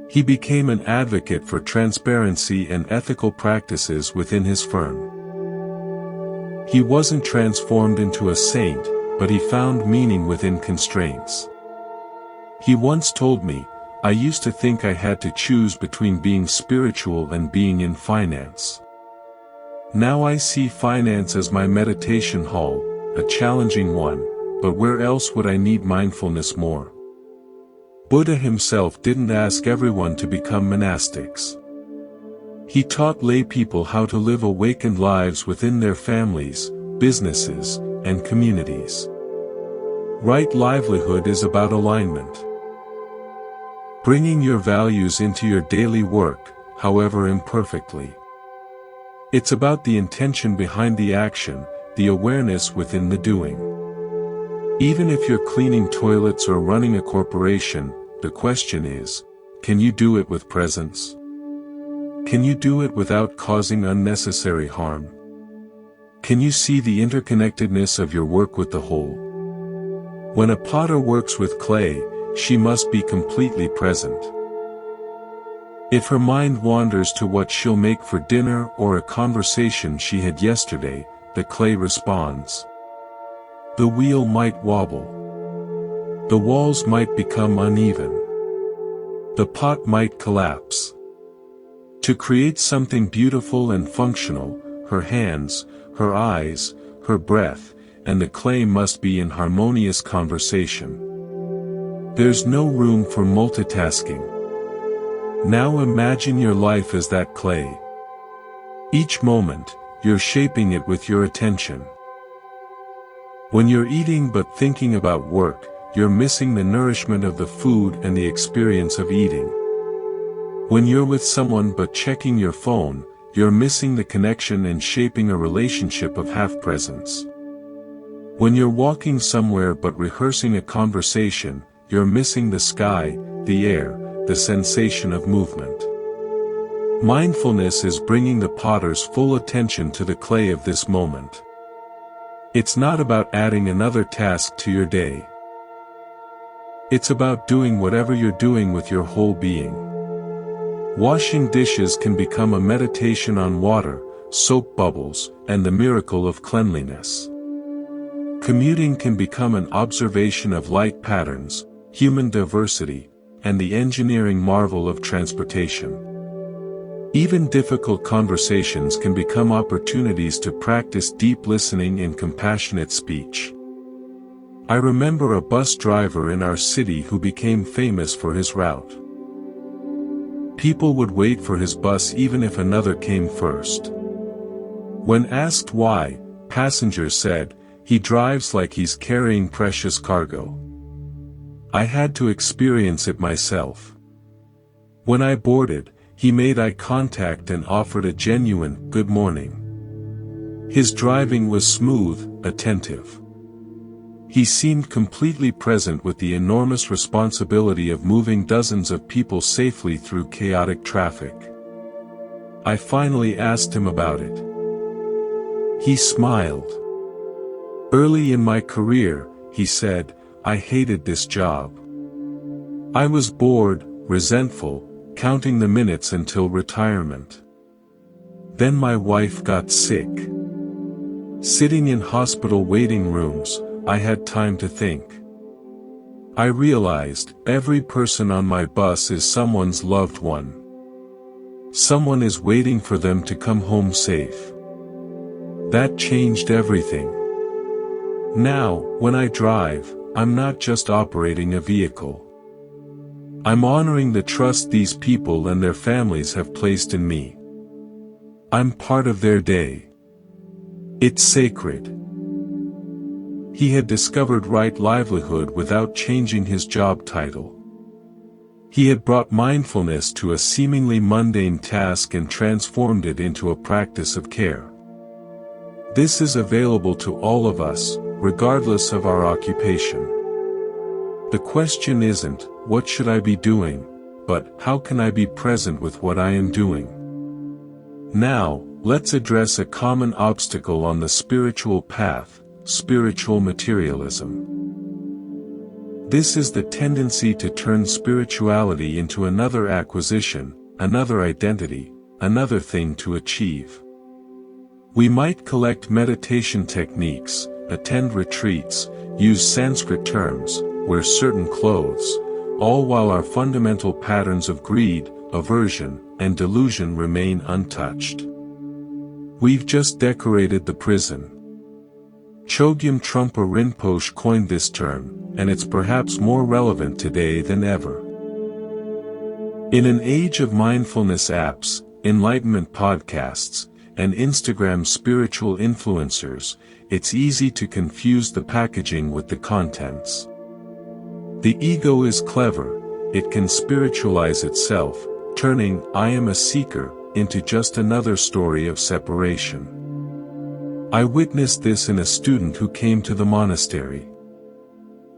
He became an advocate for transparency and ethical practices within his firm. He wasn't transformed into a saint, but he found meaning within constraints. He once told me, I used to think I had to choose between being spiritual and being in finance. Now I see finance as my meditation hall, a challenging one, but where else would I need mindfulness more? Buddha himself didn't ask everyone to become monastics. He taught lay people how to live awakened lives within their families, businesses, and communities. Right livelihood is about alignment. Bringing your values into your daily work, however imperfectly. It's about the intention behind the action, the awareness within the doing. Even if you're cleaning toilets or running a corporation, the question is, can you do it with presence? Can you do it without causing unnecessary harm? Can you see the interconnectedness of your work with the whole? When a potter works with clay, she must be completely present. If her mind wanders to what she'll make for dinner or a conversation she had yesterday, the clay responds. The wheel might wobble. The walls might become uneven. The pot might collapse. To create something beautiful and functional, her hands, her eyes, her breath, and the clay must be in harmonious conversation. There's no room for multitasking. Now imagine your life as that clay. Each moment, you're shaping it with your attention. When you're eating but thinking about work, you're missing the nourishment of the food and the experience of eating. When you're with someone but checking your phone, you're missing the connection and shaping a relationship of half-presence. When you're walking somewhere but rehearsing a conversation, you're missing the sky, the air, the sensation of movement. Mindfulness is bringing the potter's full attention to the clay of this moment. It's not about adding another task to your day. It's about doing whatever you're doing with your whole being. Washing dishes can become a meditation on water, soap bubbles, and the miracle of cleanliness. Commuting can become an observation of light patterns, human diversity, and the engineering marvel of transportation. Even difficult conversations can become opportunities to practice deep listening and compassionate speech. I remember a bus driver in our city who became famous for his route. People would wait for his bus even if another came first. When asked why, passengers said, "He drives like he's carrying precious cargo." I had to experience it myself. When I boarded, he made eye contact and offered a genuine "good morning." His driving was smooth, attentive. He seemed completely present with the enormous responsibility of moving dozens of people safely through chaotic traffic. I finally asked him about it. He smiled. "Early in my career," he said, "I hated this job. I was bored, resentful, counting the minutes until retirement. Then my wife got sick. Sitting in hospital waiting rooms, I had time to think. I realized every person on my bus is someone's loved one. Someone is waiting for them to come home safe. That changed everything. Now, when I drive, I'm not just operating a vehicle. I'm honoring the trust these people and their families have placed in me. I'm part of their day. It's sacred." He had discovered right livelihood without changing his job title. He had brought mindfulness to a seemingly mundane task and transformed it into a practice of care. This is available to all of us, regardless of our occupation. The question isn't, what should I be doing, but how can I be present with what I am doing? Now, let's address a common obstacle on the spiritual path, spiritual materialism. This is the tendency to turn spirituality into another acquisition, another identity, another thing to achieve. We might collect meditation techniques, attend retreats, use Sanskrit terms, wear certain clothes, all while our fundamental patterns of greed, aversion, and delusion remain untouched. We've just decorated the prison. Chogyam Trungpa Rinpoche coined this term, and it's perhaps more relevant today than ever. In an age of mindfulness apps, enlightenment podcasts, and Instagram spiritual influencers, it's easy to confuse the packaging with the contents. The ego is clever, it can spiritualize itself, turning "I am a seeker" into just another story of separation. I witnessed this in a student who came to the monastery.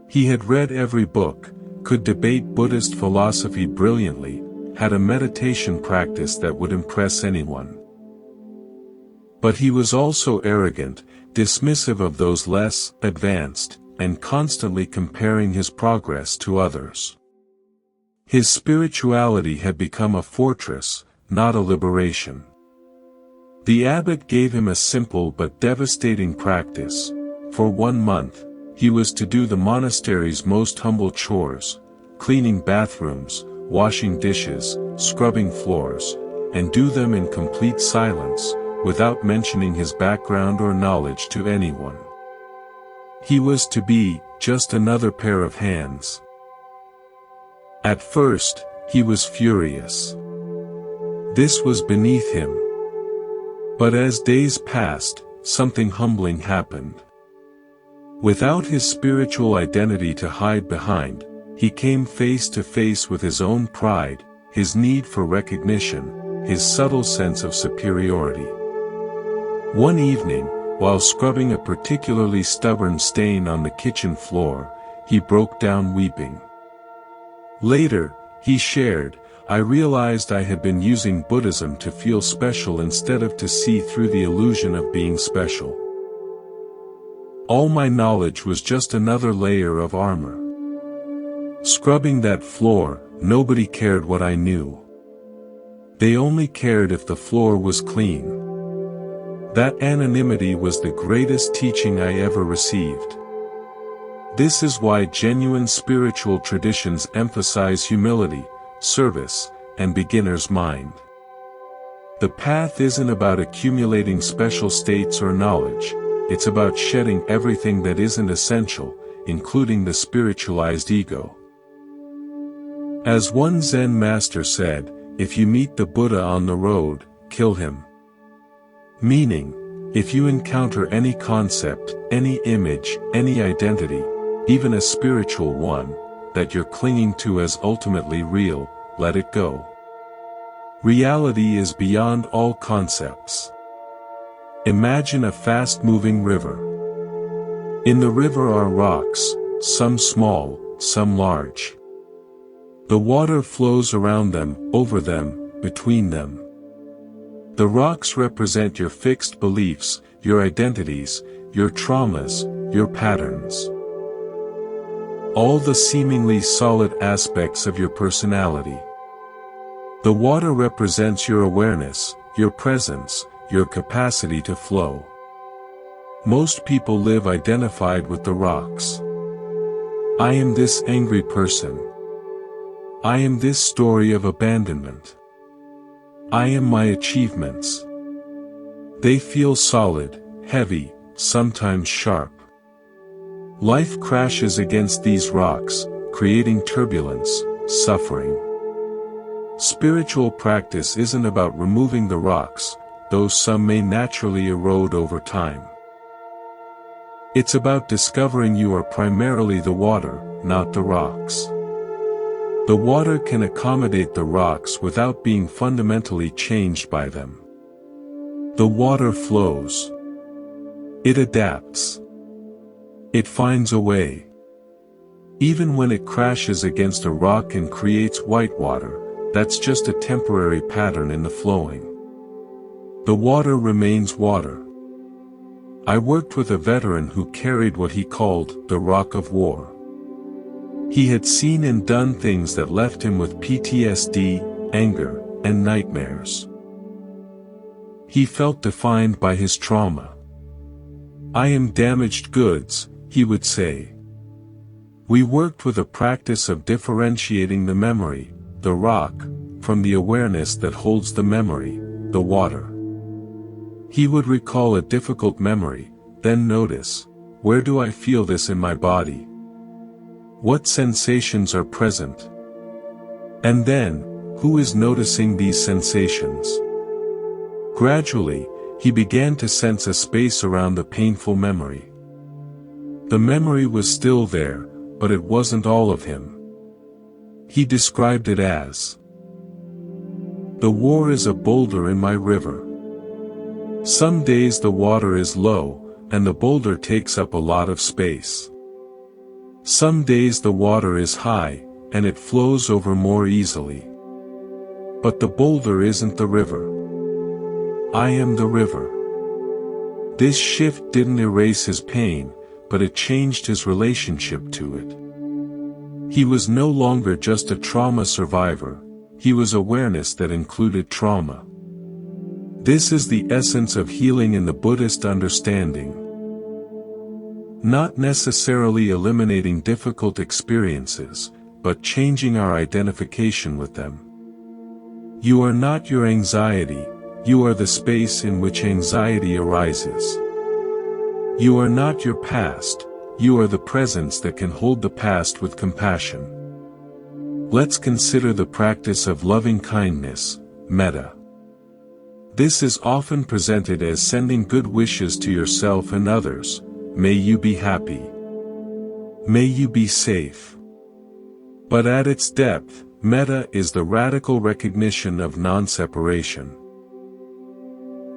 He had read every book, could debate Buddhist philosophy brilliantly, had a meditation practice that would impress anyone. But he was also arrogant, dismissive of those less advanced, and constantly comparing his progress to others. His spirituality had become a fortress, not a liberation. The abbot gave him a simple but devastating practice. For 1 month, he was to do the monastery's most humble chores, cleaning bathrooms, washing dishes, scrubbing floors, and do them in complete silence, without mentioning his background or knowledge to anyone. He was to be just another pair of hands. At first, he was furious. This was beneath him. But as days passed, something humbling happened. Without his spiritual identity to hide behind, he came face to face with his own pride, his need for recognition, his subtle sense of superiority. One evening, while scrubbing a particularly stubborn stain on the kitchen floor, he broke down weeping. Later, he shared, "I realized I had been using Buddhism to feel special instead of to see through the illusion of being special. All my knowledge was just another layer of armor. Scrubbing that floor, nobody cared what I knew. They only cared if the floor was clean." That anonymity was the greatest teaching I ever received. This is why genuine spiritual traditions emphasize humility, service, and beginner's mind. The path isn't about accumulating special states or knowledge, it's about shedding everything that isn't essential, including the spiritualized ego. As one Zen master said, if you meet the Buddha on the road, kill him. Meaning, if you encounter any concept, any image, any identity, even a spiritual one, that you're clinging to as ultimately real, let it go. Reality is beyond all concepts. Imagine a fast-moving river. In the river are rocks, some small, some large. The water flows around them, over them, between them. The rocks represent your fixed beliefs, your identities, your traumas, your patterns. All the seemingly solid aspects of your personality. The water represents your awareness, your presence, your capacity to flow. Most people live identified with the rocks. I am this angry person. I am this story of abandonment. I am my achievements. They feel solid, heavy, sometimes sharp. Life crashes against these rocks, creating turbulence, suffering. Spiritual practice isn't about removing the rocks, though some may naturally erode over time. It's about discovering you are primarily the water, not the rocks. The water can accommodate the rocks without being fundamentally changed by them. The water flows. It adapts. It finds a way. Even when it crashes against a rock and creates white water, that's just a temporary pattern in the flowing. The water remains water. I worked with a veteran who carried what he called the rock of war. He had seen and done things that left him with PTSD, anger, and nightmares. He felt defined by his trauma. I am damaged goods, he would say. We worked with a practice of differentiating the memory, the rock, from the awareness that holds the memory, the water. He would recall a difficult memory, then notice, where do I feel this in my body? What sensations are present? And then, who is noticing these sensations? Gradually, He began to sense a space around the painful memory. The memory was still there, but it wasn't all of him. He described it as, "The war is a boulder in my river. Some days the water is low, and the boulder takes up a lot of space. Some days the water is high, and it flows over more easily. But the boulder isn't the river. I am the river." This shift didn't erase his pain, but it changed his relationship to it. He was no longer just a trauma survivor, he was awareness that included trauma. This is the essence of healing in the Buddhist understanding. Not necessarily eliminating difficult experiences, but changing our identification with them. You are not your anxiety, you are the space in which anxiety arises. You are not your past, you are the presence that can hold the past with compassion. Let's consider the practice of loving kindness, metta. This is often presented as sending good wishes to yourself and others. May you be happy. May you be safe. But at its depth, metta is the radical recognition of non-separation.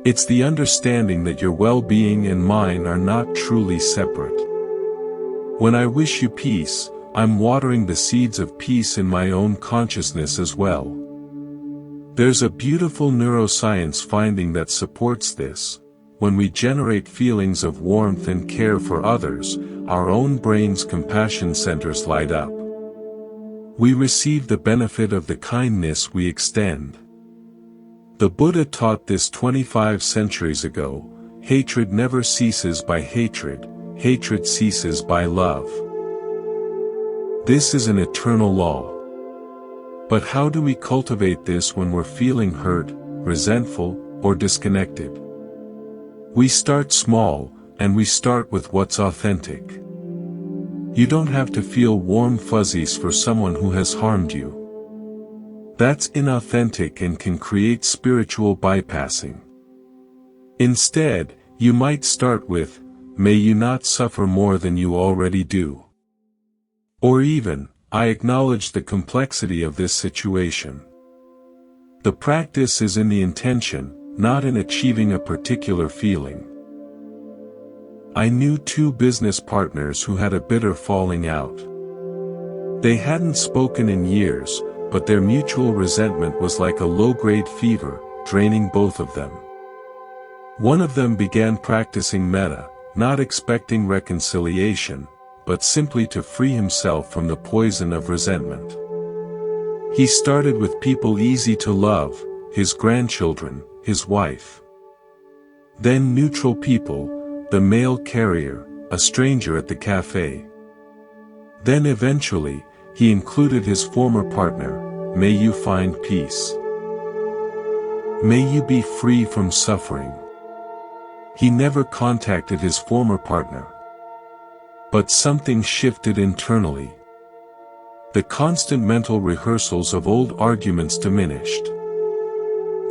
It's the understanding that your well-being and mine are not truly separate. When I wish you peace, I'm watering the seeds of peace in my own consciousness as well. There's a beautiful neuroscience finding that supports this. When we generate feelings of warmth and care for others, our own brain's compassion centers light up. We receive the benefit of the kindness we extend. The Buddha taught this 25 centuries ago: hatred never ceases by hatred, hatred ceases by love. This is an eternal law. But how do we cultivate this when we're feeling hurt, resentful, or disconnected? We start small, and we start with what's authentic. You don't have to feel warm fuzzies for someone who has harmed you. That's inauthentic and can create spiritual bypassing. Instead, you might start with, "May you not suffer more than you already do." Or even, "I acknowledge the complexity of this situation." The practice is in the intention, not in achieving a particular feeling. I knew two business partners who had a bitter falling out. They hadn't spoken in years, but their mutual resentment was like a low-grade fever, draining both of them. One of them began practicing metta, not expecting reconciliation, but simply to free himself from the poison of resentment. He started with people easy to love, his grandchildren, his wife. Then neutral people, the mail carrier, a stranger at the cafe. Then eventually, he included his former partner. May you find peace. May you be free from suffering. He never contacted his former partner. But something shifted internally. The constant mental rehearsals of old arguments diminished.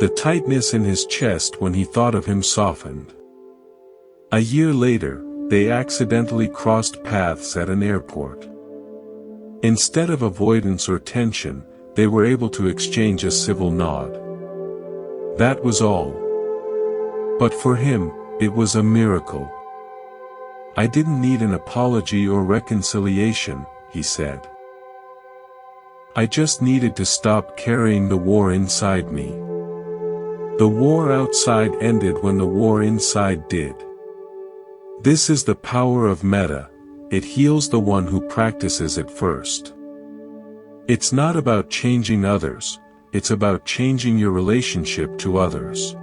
The tightness in his chest when he thought of him softened. A year later, they accidentally crossed paths at an airport. Instead of avoidance or tension, they were able to exchange a civil nod. That was all. But for him, it was a miracle. "I didn't need an apology or reconciliation," he said. "I just needed to stop carrying the war inside me." The war outside ended when the war inside did. This is the power of metta. It heals the one who practices it first. It's not about changing others, it's about changing your relationship to others.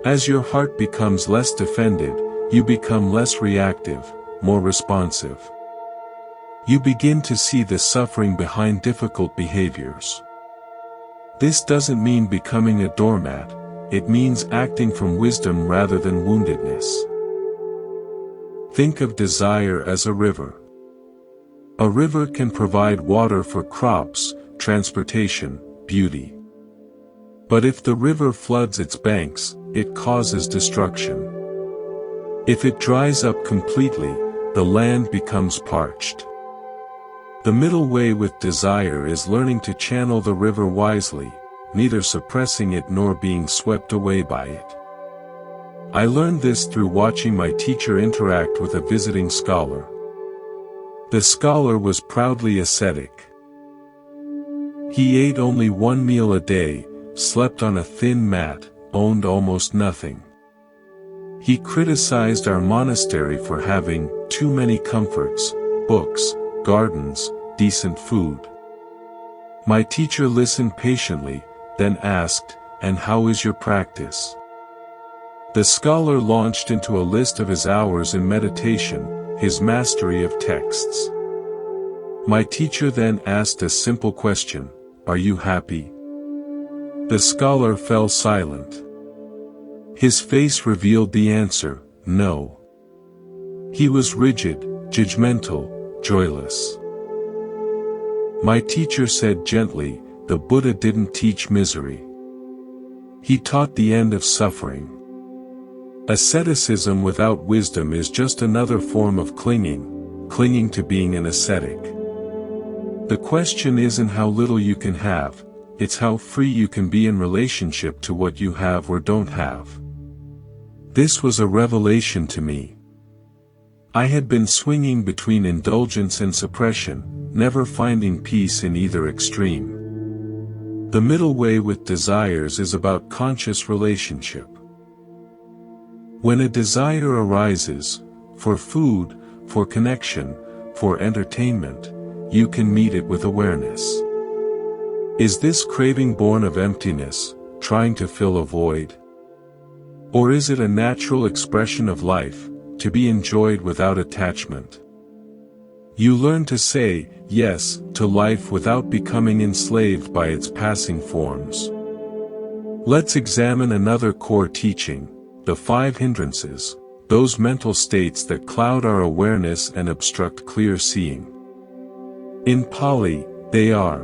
As your heart becomes less defended, you become less reactive, more responsive. You begin to see the suffering behind difficult behaviors. This doesn't mean becoming a doormat, it means acting from wisdom rather than woundedness. Think of desire as a river. A river can provide water for crops, transportation, beauty. But if the river floods its banks, it causes destruction. If it dries up completely, the land becomes parched. The middle way with desire is learning to channel the river wisely, neither suppressing it nor being swept away by it. I learned this through watching my teacher interact with a visiting scholar. The scholar was proudly ascetic. He ate only one meal a day, slept on a thin mat, owned almost nothing. He criticized our monastery for having too many comforts, books, gardens, decent food. My teacher listened patiently, then asked, "And how is your practice?" The scholar launched into a list of his hours in meditation, his mastery of texts. My teacher then asked a simple question, "Are you happy?" The scholar fell silent. His face revealed the answer, "No." He was rigid, judgmental, joyless. My teacher said gently, "The Buddha didn't teach misery. He taught the end of suffering." Asceticism without wisdom is just another form of clinging to being an ascetic. The question isn't how little you can have, it's how free you can be in relationship to what you have or don't have. This was a revelation to me. I had been swinging between indulgence and suppression, never finding peace in either extreme. The middle way with desires is about conscious relationship. When a desire arises, for food, for connection, for entertainment, you can meet it with awareness. Is this craving born of emptiness, trying to fill a void? Or is it a natural expression of life, to be enjoyed without attachment? You learn to say yes to life without becoming enslaved by its passing forms. Let's examine another core teaching, the 5 hindrances, those mental states that cloud our awareness and obstruct clear seeing. In Pali, they are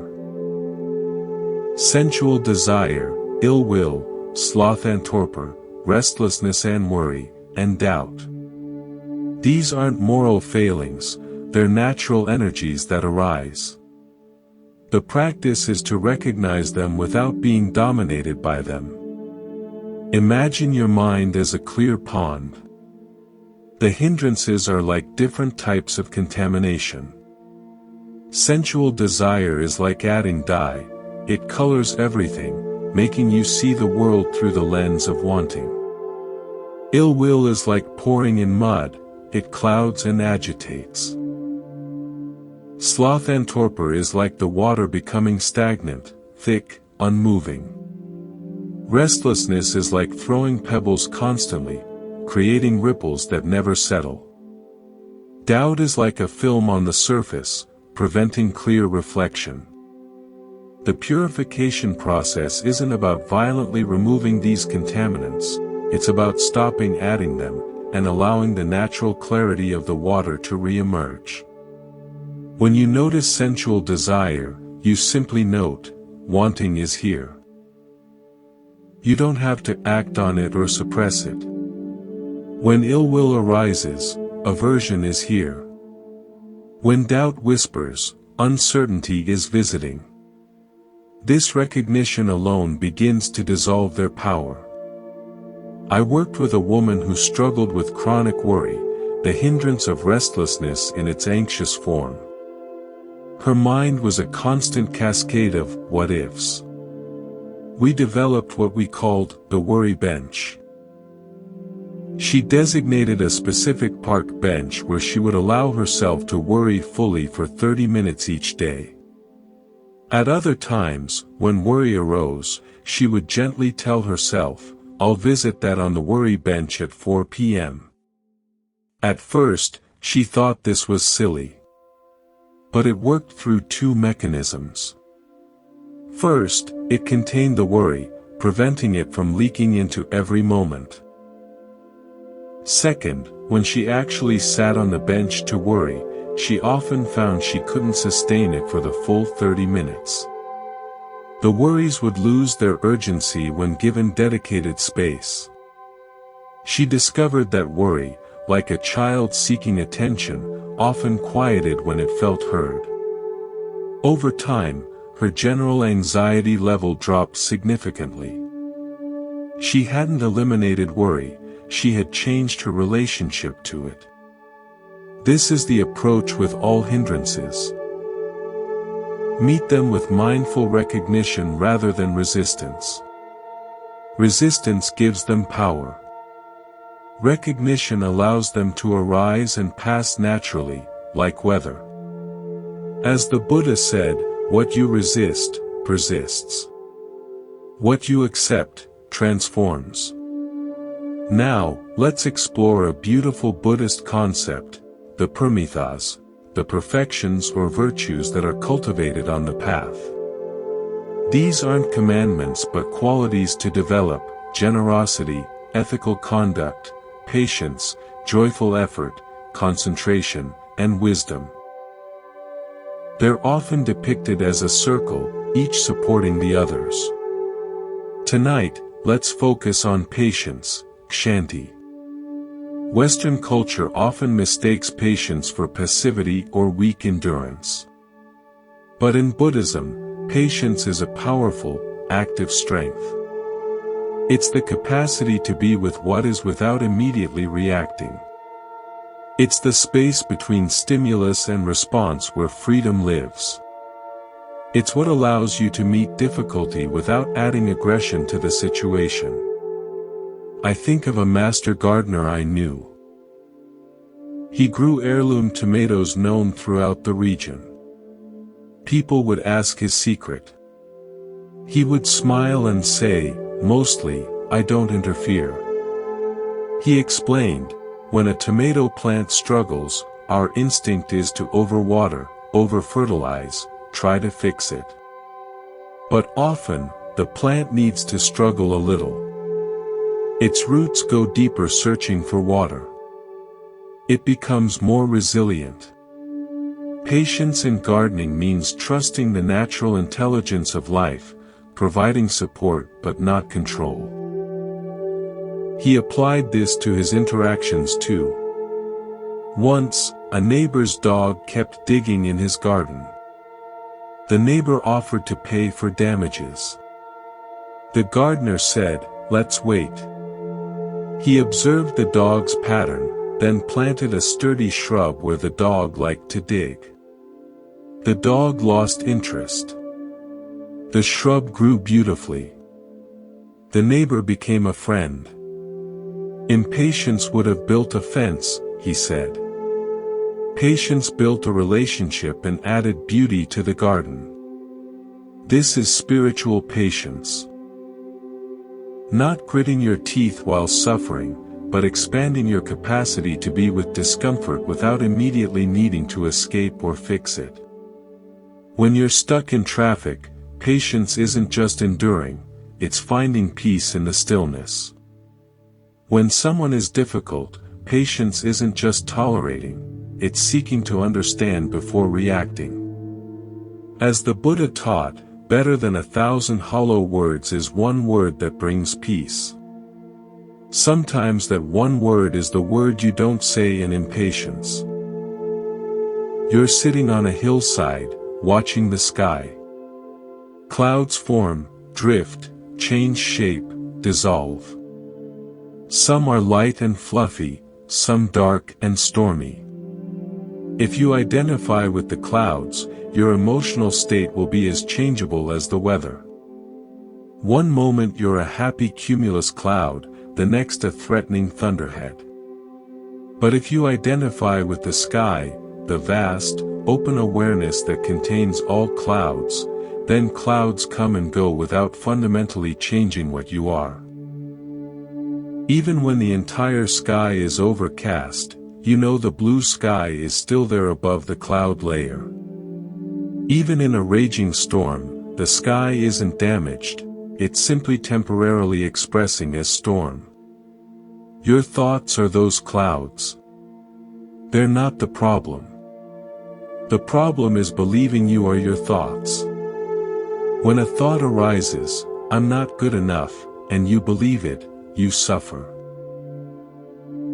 sensual desire, ill will, sloth and torpor, restlessness and worry, and doubt. These aren't moral failings, they're natural energies that arise. The practice is to recognize them without being dominated by them. Imagine your mind as a clear pond. The hindrances are like different types of contamination. Sensual desire is like adding dye, it colors everything, making you see the world through the lens of wanting. Ill will is like pouring in mud, it clouds and agitates. Sloth and torpor is like the water becoming stagnant, thick, unmoving. Restlessness is like throwing pebbles constantly, creating ripples that never settle. Doubt is like a film on the surface, preventing clear reflection. The purification process isn't about violently removing these contaminants, it's about stopping adding them, and allowing the natural clarity of the water to re-emerge. When you notice sensual desire, you simply note, wanting is here. You don't have to act on it or suppress it. When ill will arises, aversion is here. When doubt whispers, uncertainty is visiting. This recognition alone begins to dissolve their power. I worked with a woman who struggled with chronic worry, the hindrance of restlessness in its anxious form. Her mind was a constant cascade of what-ifs. We developed what we called the worry bench. She designated a specific park bench where she would allow herself to worry fully for 30 minutes each day. At other times, when worry arose, she would gently tell herself, "I'll visit that on the worry bench at 4 p.m. At first, she thought this was silly. But it worked through 2 mechanisms. First, it contained the worry, preventing it from leaking into every moment. Second, when she actually sat on the bench to worry, she often found she couldn't sustain it for the full 30 minutes. The worries would lose their urgency when given dedicated space. She discovered that worry, like a child seeking attention, often quieted when it felt heard. Over time, her general anxiety level dropped significantly. She hadn't eliminated worry, she had changed her relationship to it. This is the approach with all hindrances. Meet them with mindful recognition rather than resistance. Resistance gives them power. Recognition allows them to arise and pass naturally, like weather. As the Buddha said, what you resist, persists. What you accept, transforms. Now, let's explore a beautiful Buddhist concept, the paramithas, the perfections or virtues that are cultivated on the path. These aren't commandments but qualities to develop: generosity, ethical conduct, patience, joyful effort, concentration, and wisdom. They're often depicted as a circle, each supporting the others. Tonight, let's focus on patience, kshanti. Western culture often mistakes patience for passivity or weak endurance. But in Buddhism, patience is a powerful, active strength. It's the capacity to be with what is without immediately reacting. It's the space between stimulus and response where freedom lives. It's what allows you to meet difficulty without adding aggression to the situation. I think of a master gardener I knew. He grew heirloom tomatoes known throughout the region. People would ask his secret. He would smile and say, "Mostly, I don't interfere." He explained, when a tomato plant struggles, our instinct is to overwater, over-fertilize, try to fix it. But often, the plant needs to struggle a little. Its roots go deeper searching for water. It becomes more resilient. Patience in gardening means trusting the natural intelligence of life, providing support but not control. He applied this to his interactions too. Once, a neighbor's dog kept digging in his garden. The neighbor offered to pay for damages. The gardener said, "Let's wait." He observed the dog's pattern, then planted a sturdy shrub where the dog liked to dig. The dog lost interest. The shrub grew beautifully. The neighbor became a friend. Impatience would have built a fence, he said. Patience built a relationship and added beauty to the garden. This is spiritual patience. Not gritting your teeth while suffering, but expanding your capacity to be with discomfort without immediately needing to escape or fix it. When you're stuck in traffic, patience isn't just enduring, it's finding peace in the stillness. When someone is difficult, patience isn't just tolerating, it's seeking to understand before reacting. As the Buddha taught, better than 1,000 hollow words is one word that brings peace. Sometimes that one word is the word you don't say in impatience. You're sitting on a hillside, watching the sky. Clouds form, drift, change shape, dissolve. Some are light and fluffy, some dark and stormy. If you identify with the clouds, your emotional state will be as changeable as the weather. One moment you're a happy cumulus cloud, the next a threatening thunderhead. But if you identify with the sky, the vast, open awareness that contains all clouds, then clouds come and go without fundamentally changing what you are. Even when the entire sky is overcast, you know the blue sky is still there above the cloud layer. Even in a raging storm, the sky isn't damaged, it's simply temporarily expressing as storm. Your thoughts are those clouds. They're not the problem. The problem is believing you are your thoughts. When a thought arises, "I'm not good enough," and you believe it, you suffer.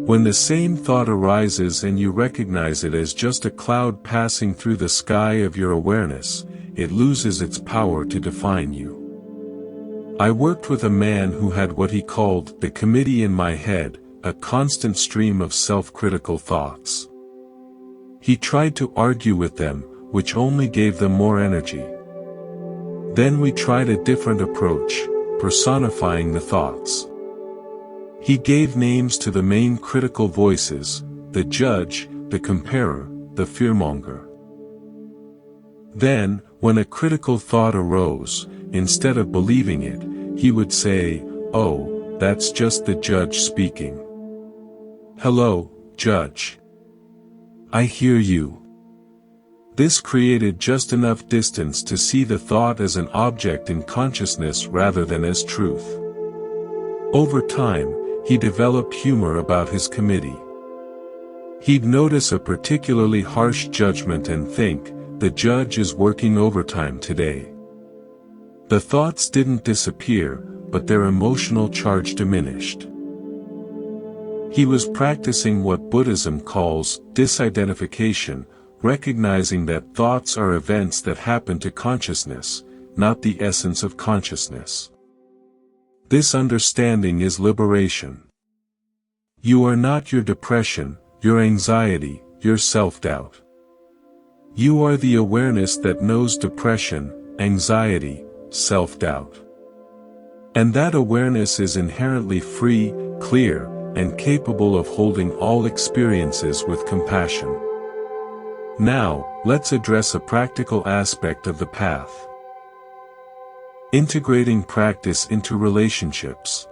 When the same thought arises and you recognize it as just a cloud passing through the sky of your awareness, it loses its power to define you. I worked with a man who had what he called the committee in my head, a constant stream of self-critical thoughts. He tried to argue with them, which only gave them more energy. Then we tried a different approach, personifying the thoughts. He gave names to the main critical voices, the judge, the comparer, the fearmonger. Then, when a critical thought arose, instead of believing it, he would say, "Oh, that's just the judge speaking. Hello, judge. I hear you." This created just enough distance to see the thought as an object in consciousness rather than as truth. Over time, he developed humor about his committee. He'd notice a particularly harsh judgment and think, "The judge is working overtime today." The thoughts didn't disappear, but their emotional charge diminished. He was practicing what Buddhism calls disidentification, recognizing that thoughts are events that happen to consciousness, not the essence of consciousness. This understanding is liberation. You are not your depression, your anxiety, your self-doubt. You are the awareness that knows depression, anxiety, self-doubt. And that awareness is inherently free, clear, and capable of holding all experiences with compassion. Now, let's address a practical aspect of the path. Integrating practice into relationships.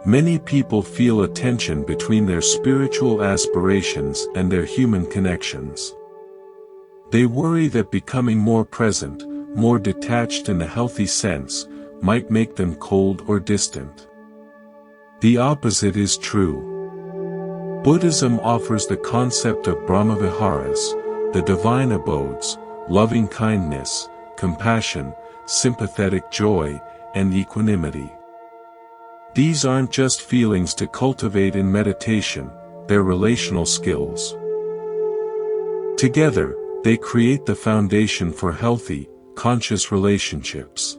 Many people feel a tension between their spiritual aspirations and their human connections. They worry that becoming more present, more detached in a healthy sense, might make them cold or distant. The opposite is true. Buddhism offers the concept of Brahmaviharas, the divine abodes, loving kindness, compassion, sympathetic joy, and equanimity. These aren't just feelings to cultivate in meditation, they're relational skills. Together, they create the foundation for healthy, conscious relationships.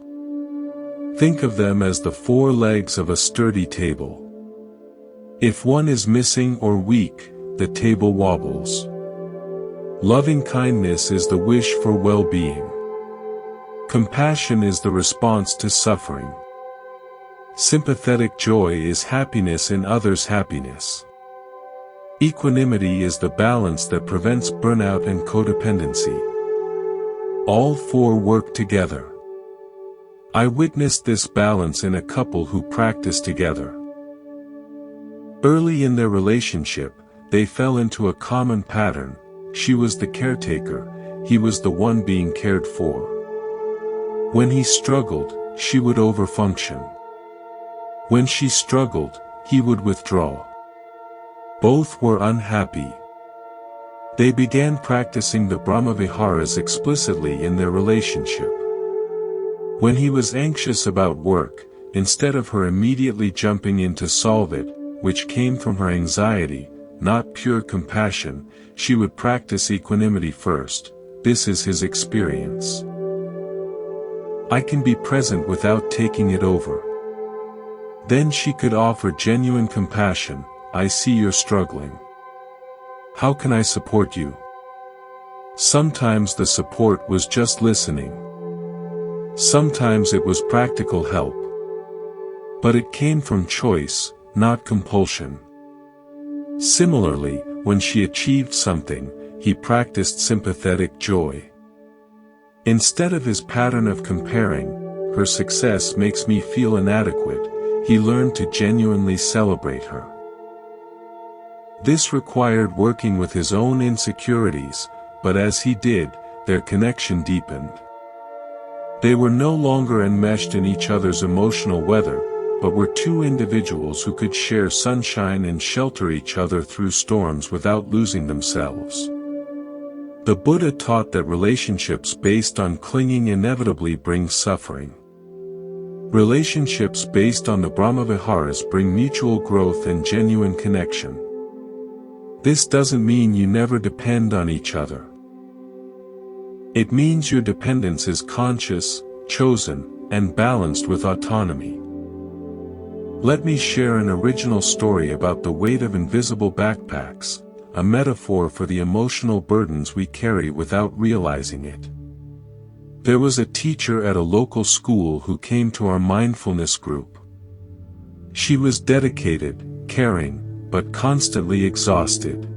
Think of them as the four legs of a sturdy table. If one is missing or weak, the table wobbles. Loving kindness is the wish for well-being. Compassion is the response to suffering. Sympathetic joy is happiness in others' happiness. Equanimity is the balance that prevents burnout and codependency. All four work together. I witnessed this balance in a couple who practiced together. Early in their relationship, they fell into a common pattern. She was the caretaker, he was the one being cared for. When he struggled, she would overfunction. When she struggled, he would withdraw. Both were unhappy. They began practicing the Brahmaviharas explicitly in their relationship. When he was anxious about work, instead of her immediately jumping in to solve it, which came from her anxiety, not pure compassion, she would practice equanimity first. This is his experience. I can be present without taking it over. Then she could offer genuine compassion. I see you're struggling. How can I support you? Sometimes the support was just listening. Sometimes it was practical help. But it came from choice, not compulsion. Similarly, when she achieved something, he practiced sympathetic joy. Instead of his pattern of comparing, her success makes me feel inadequate, he learned to genuinely celebrate her. This required working with his own insecurities, but as he did, their connection deepened. They were no longer enmeshed in each other's emotional weather, but were two individuals who could share sunshine and shelter each other through storms without losing themselves. The Buddha taught that relationships based on clinging inevitably bring suffering. Relationships based on the Brahmaviharas bring mutual growth and genuine connection. This doesn't mean you never depend on each other. It means your dependence is conscious, chosen, and balanced with autonomy. Let me share an original story about the weight of invisible backpacks, a metaphor for the emotional burdens we carry without realizing it. There was a teacher at a local school who came to our mindfulness group. She was dedicated, caring, but constantly exhausted.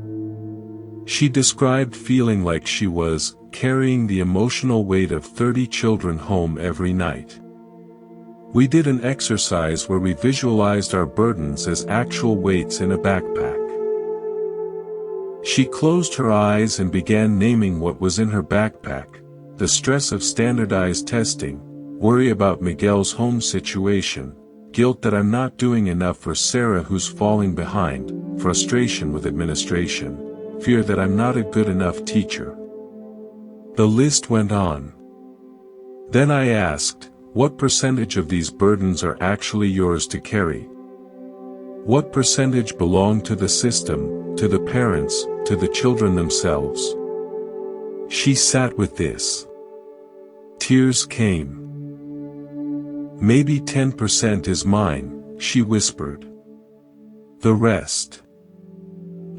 She described feeling like she was carrying the emotional weight of 30 children home every night. We did an exercise where we visualized our burdens as actual weights in a backpack. She closed her eyes and began naming what was in her backpack: the stress of standardized testing, worry about Miguel's home situation, guilt that I'm not doing enough for Sarah who's falling behind, frustration with administration, fear that I'm not a good enough teacher. The list went on. Then I asked, what percentage of these burdens are actually yours to carry? What percentage belong to the system, to the parents, to the children themselves? She sat with this. Tears came. Maybe 10% is mine, she whispered. The rest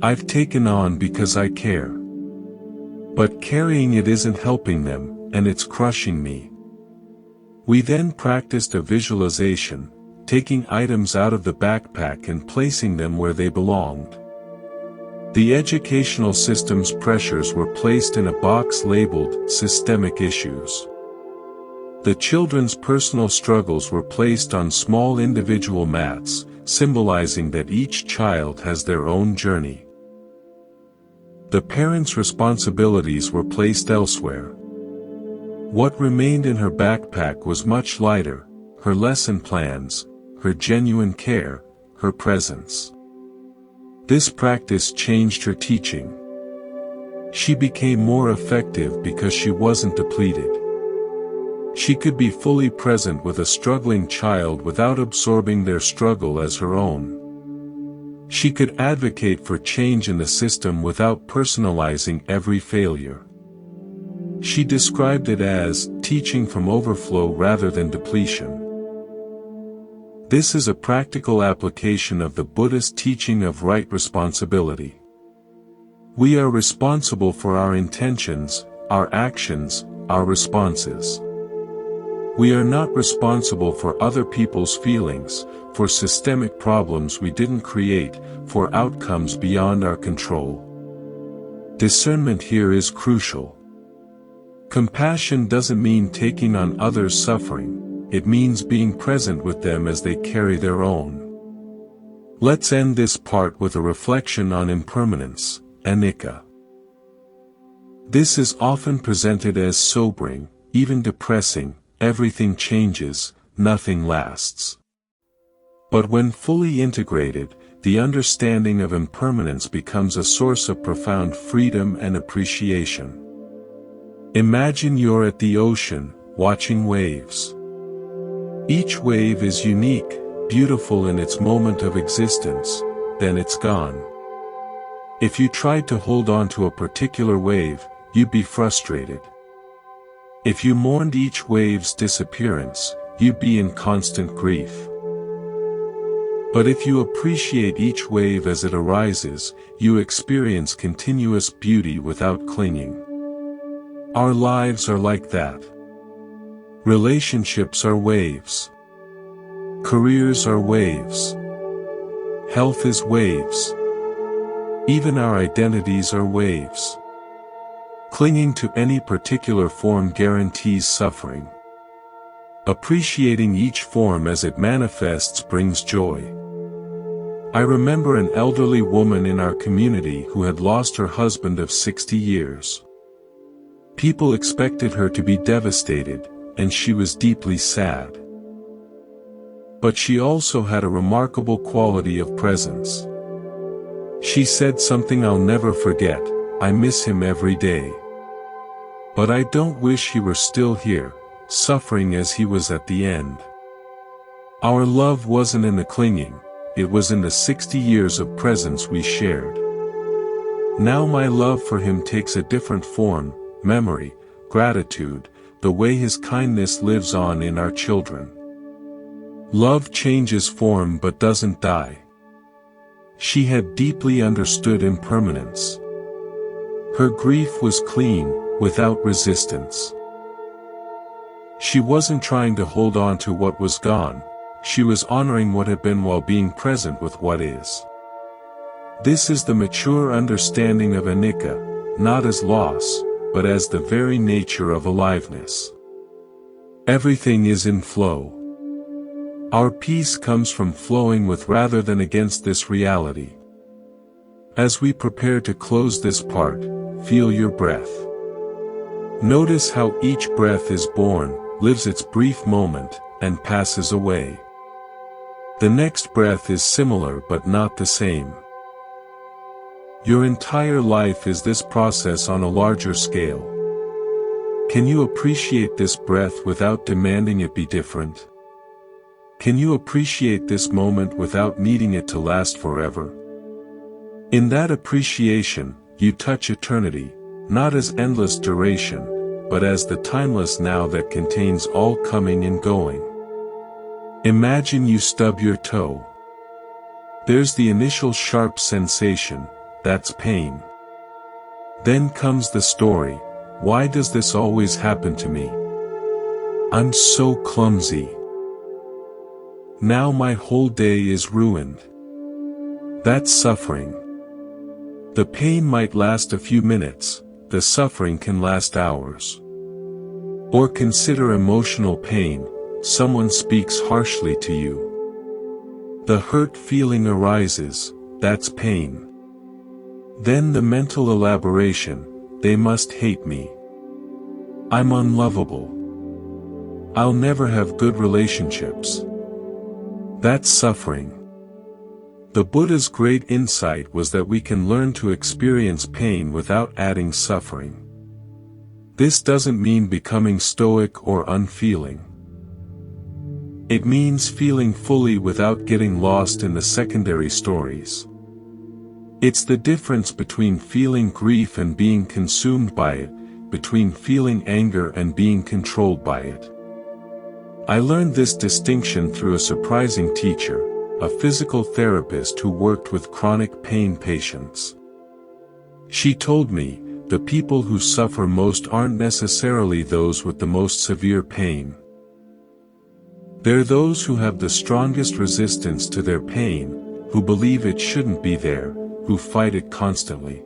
I've taken on because I care. But carrying it isn't helping them, and it's crushing me. We then practiced a visualization, taking items out of the backpack and placing them where they belonged. The educational system's pressures were placed in a box labeled systemic issues. The children's personal struggles were placed on small individual mats, symbolizing that each child has their own journey. The parents' responsibilities were placed elsewhere. What remained in her backpack was much lighter: her lesson plans, her genuine care, her presence. This practice changed her teaching. She became more effective because she wasn't depleted. She could be fully present with a struggling child without absorbing their struggle as her own. She could advocate for change in the system without personalizing every failure. She described it as teaching from overflow rather than depletion. This is a practical application of the Buddhist teaching of right responsibility. We are responsible for our intentions, our actions, our responses. We are not responsible for other people's feelings, for systemic problems we didn't create, for outcomes beyond our control. Discernment here is crucial. Compassion doesn't mean taking on others' suffering, it means being present with them as they carry their own. Let's end this part with a reflection on impermanence, anicca. This is often presented as sobering, even depressing: everything changes, nothing lasts. But when fully integrated, the understanding of impermanence becomes a source of profound freedom and appreciation. Imagine you're at the ocean, watching waves. Each wave is unique, beautiful in its moment of existence, then it's gone. If you tried to hold on to a particular wave, you'd be frustrated. If you mourned each wave's disappearance, you'd be in constant grief. But if you appreciate each wave as it arises, you experience continuous beauty without clinging. Our lives are like that. Relationships are waves. Careers are waves. Health is waves. Even our identities are waves. Clinging to any particular form guarantees suffering. Appreciating each form as it manifests brings joy. I remember an elderly woman in our community who had lost her husband of 60 years. People expected her to be devastated, and she was deeply sad. But she also had a remarkable quality of presence. She said something I'll never forget: "I miss him every day. But I don't wish he were still here, suffering as he was at the end." Our love wasn't in the clinging, it was in the 60 years of presence we shared. Now my love for him takes a different form: memory, gratitude, the way his kindness lives on in our children. Love changes form but doesn't die. She had deeply understood impermanence. Her grief was clean, without resistance. She wasn't trying to hold on to what was gone, she was honoring what had been while being present with what is. This is the mature understanding of anicca, not as loss, but as the very nature of aliveness. Everything is in flow. Our peace comes from flowing with rather than against this reality. As we prepare to close this part, feel your breath. Notice how each breath is born, lives its brief moment, and passes away. The next breath is similar but not the same. Your entire life is this process on a larger scale. Can you appreciate this breath without demanding it be different? Can you appreciate this moment without needing it to last forever? In that appreciation, you touch eternity, not as endless duration, but as the timeless now that contains all coming and going. Imagine you stub your toe. There's the initial sharp sensation, that's pain. Then comes the story: why does this always happen to me? I'm so clumsy. Now my whole day is ruined. That's suffering. The pain might last a few minutes, the suffering can last hours. Or consider emotional pain: someone speaks harshly to you. The hurt feeling arises, that's pain. Then the mental elaboration: they must hate me. I'm unlovable. I'll never have good relationships. That's suffering. The Buddha's great insight was that we can learn to experience pain without adding suffering. This doesn't mean becoming stoic or unfeeling. It means feeling fully without getting lost in the secondary stories. It's the difference between feeling grief and being consumed by it, between feeling anger and being controlled by it. I learned this distinction through a surprising teacher, a physical therapist who worked with chronic pain patients. She told me, the people who suffer most aren't necessarily those with the most severe pain. They're those who have the strongest resistance to their pain, who believe it shouldn't be there, who fight it constantly.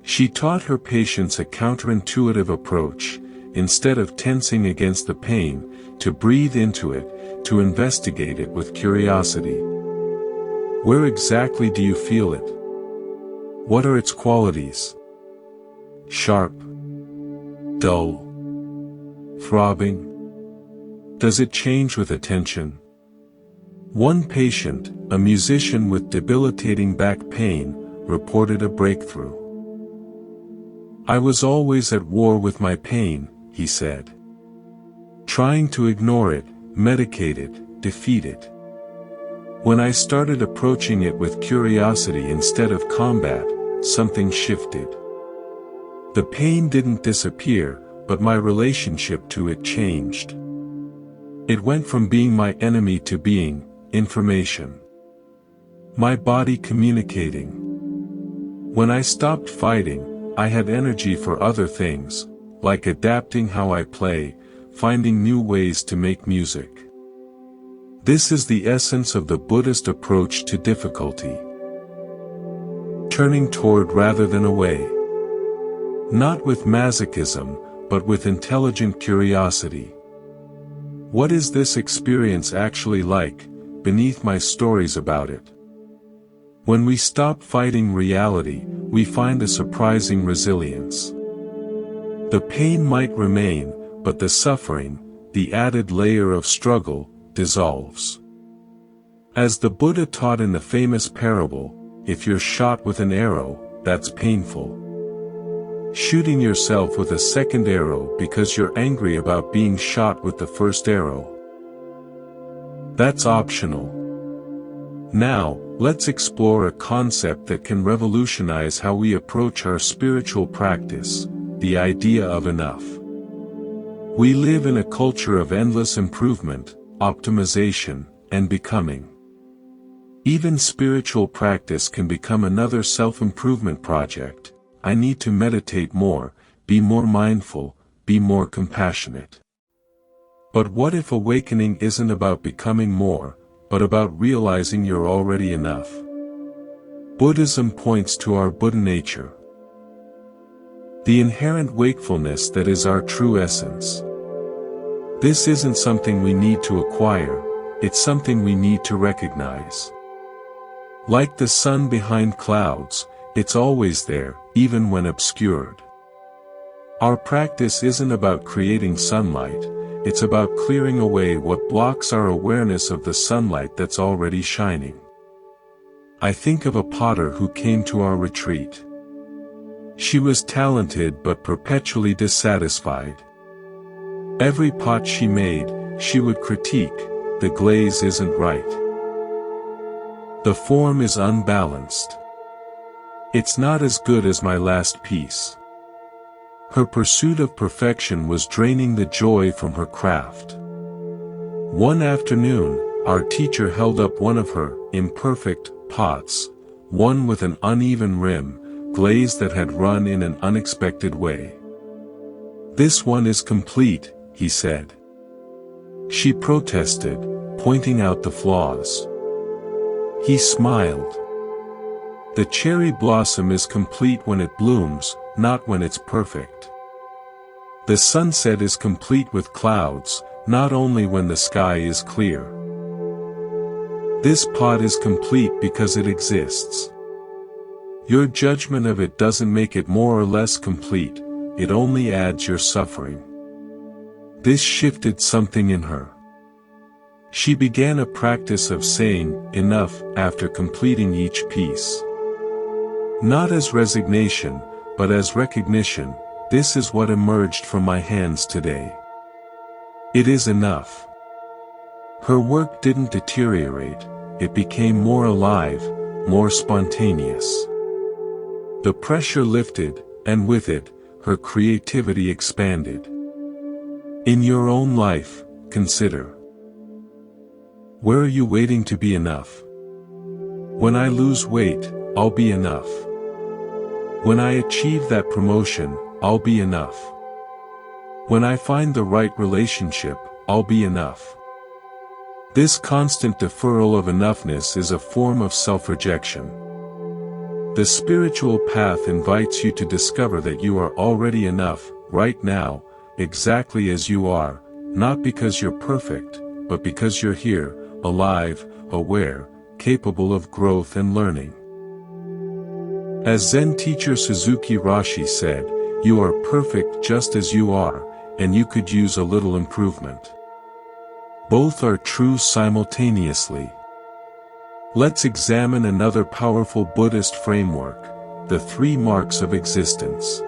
She taught her patients a counterintuitive approach: instead of tensing against the pain, to breathe into it, to investigate it with curiosity. Where exactly do you feel it? What are its qualities? Sharp? Dull? Throbbing? Does it change with attention? One patient, a musician with debilitating back pain, reported a breakthrough. I was always at war with my pain, he said. Trying to ignore it, medicate it, defeat it. When I started approaching it with curiosity instead of combat, something shifted. The pain didn't disappear, but my relationship to it changed. It went from being my enemy to being information. My body communicating. When I stopped fighting, I had energy for other things, like adapting how I play, finding new ways to make music. This is the essence of the Buddhist approach to difficulty. Turning toward rather than away. Not with masochism, but with intelligent curiosity. What is this experience actually like, beneath my stories about it? When we stop fighting reality, we find a surprising resilience. The pain might remain, but the suffering, the added layer of struggle, dissolves. As the Buddha taught in the famous parable, if you're shot with an arrow, that's painful. Shooting yourself with a second arrow because you're angry about being shot with the first arrow. That's optional. Now, let's explore a concept that can revolutionize how we approach our spiritual practice, the idea of enough. We live in a culture of endless improvement, optimization, and becoming. Even spiritual practice can become another self-improvement project. I need to meditate more, be more mindful, be more compassionate. But what if awakening isn't about becoming more, but about realizing you're already enough? Buddhism points to our Buddha nature, the inherent wakefulness that is our true essence. This isn't something we need to acquire, it's something we need to recognize. Like the sun behind clouds, it's always there, even when obscured. Our practice isn't about creating sunlight, it's about clearing away what blocks our awareness of the sunlight that's already shining. I think of a potter who came to our retreat. She was talented but perpetually dissatisfied. Every pot she made, she would critique, the glaze isn't right. The form is unbalanced. It's not as good as my last piece. Her pursuit of perfection was draining the joy from her craft. One afternoon, our teacher held up one of her imperfect pots, one with an uneven rim, glaze that had run in an unexpected way. "This one is complete," he said. She protested, pointing out the flaws. He smiled. "The cherry blossom is complete when it blooms, not when it's perfect. The sunset is complete with clouds, not only when the sky is clear. This pot is complete because it exists. Your judgment of it doesn't make it more or less complete, it only adds your suffering." This shifted something in her. She began a practice of saying, enough, after completing each piece. Not as resignation, but as recognition, this is what emerged from my hands today. It is enough. Her work didn't deteriorate, it became more alive, more spontaneous. The pressure lifted, and with it, her creativity expanded. In your own life, consider. Where are you waiting to be enough? When I lose weight, I'll be enough. When I achieve that promotion, I'll be enough. When I find the right relationship, I'll be enough. This constant deferral of enoughness is a form of self-rejection. The spiritual path invites you to discover that you are already enough, right now, exactly as you are, not because you're perfect, but because you're here, alive, aware, capable of growth and learning. As Zen teacher Suzuki Roshi said, you are perfect just as you are, and you could use a little improvement. Both are true simultaneously. Let's examine another powerful Buddhist framework, the 3 marks of existence.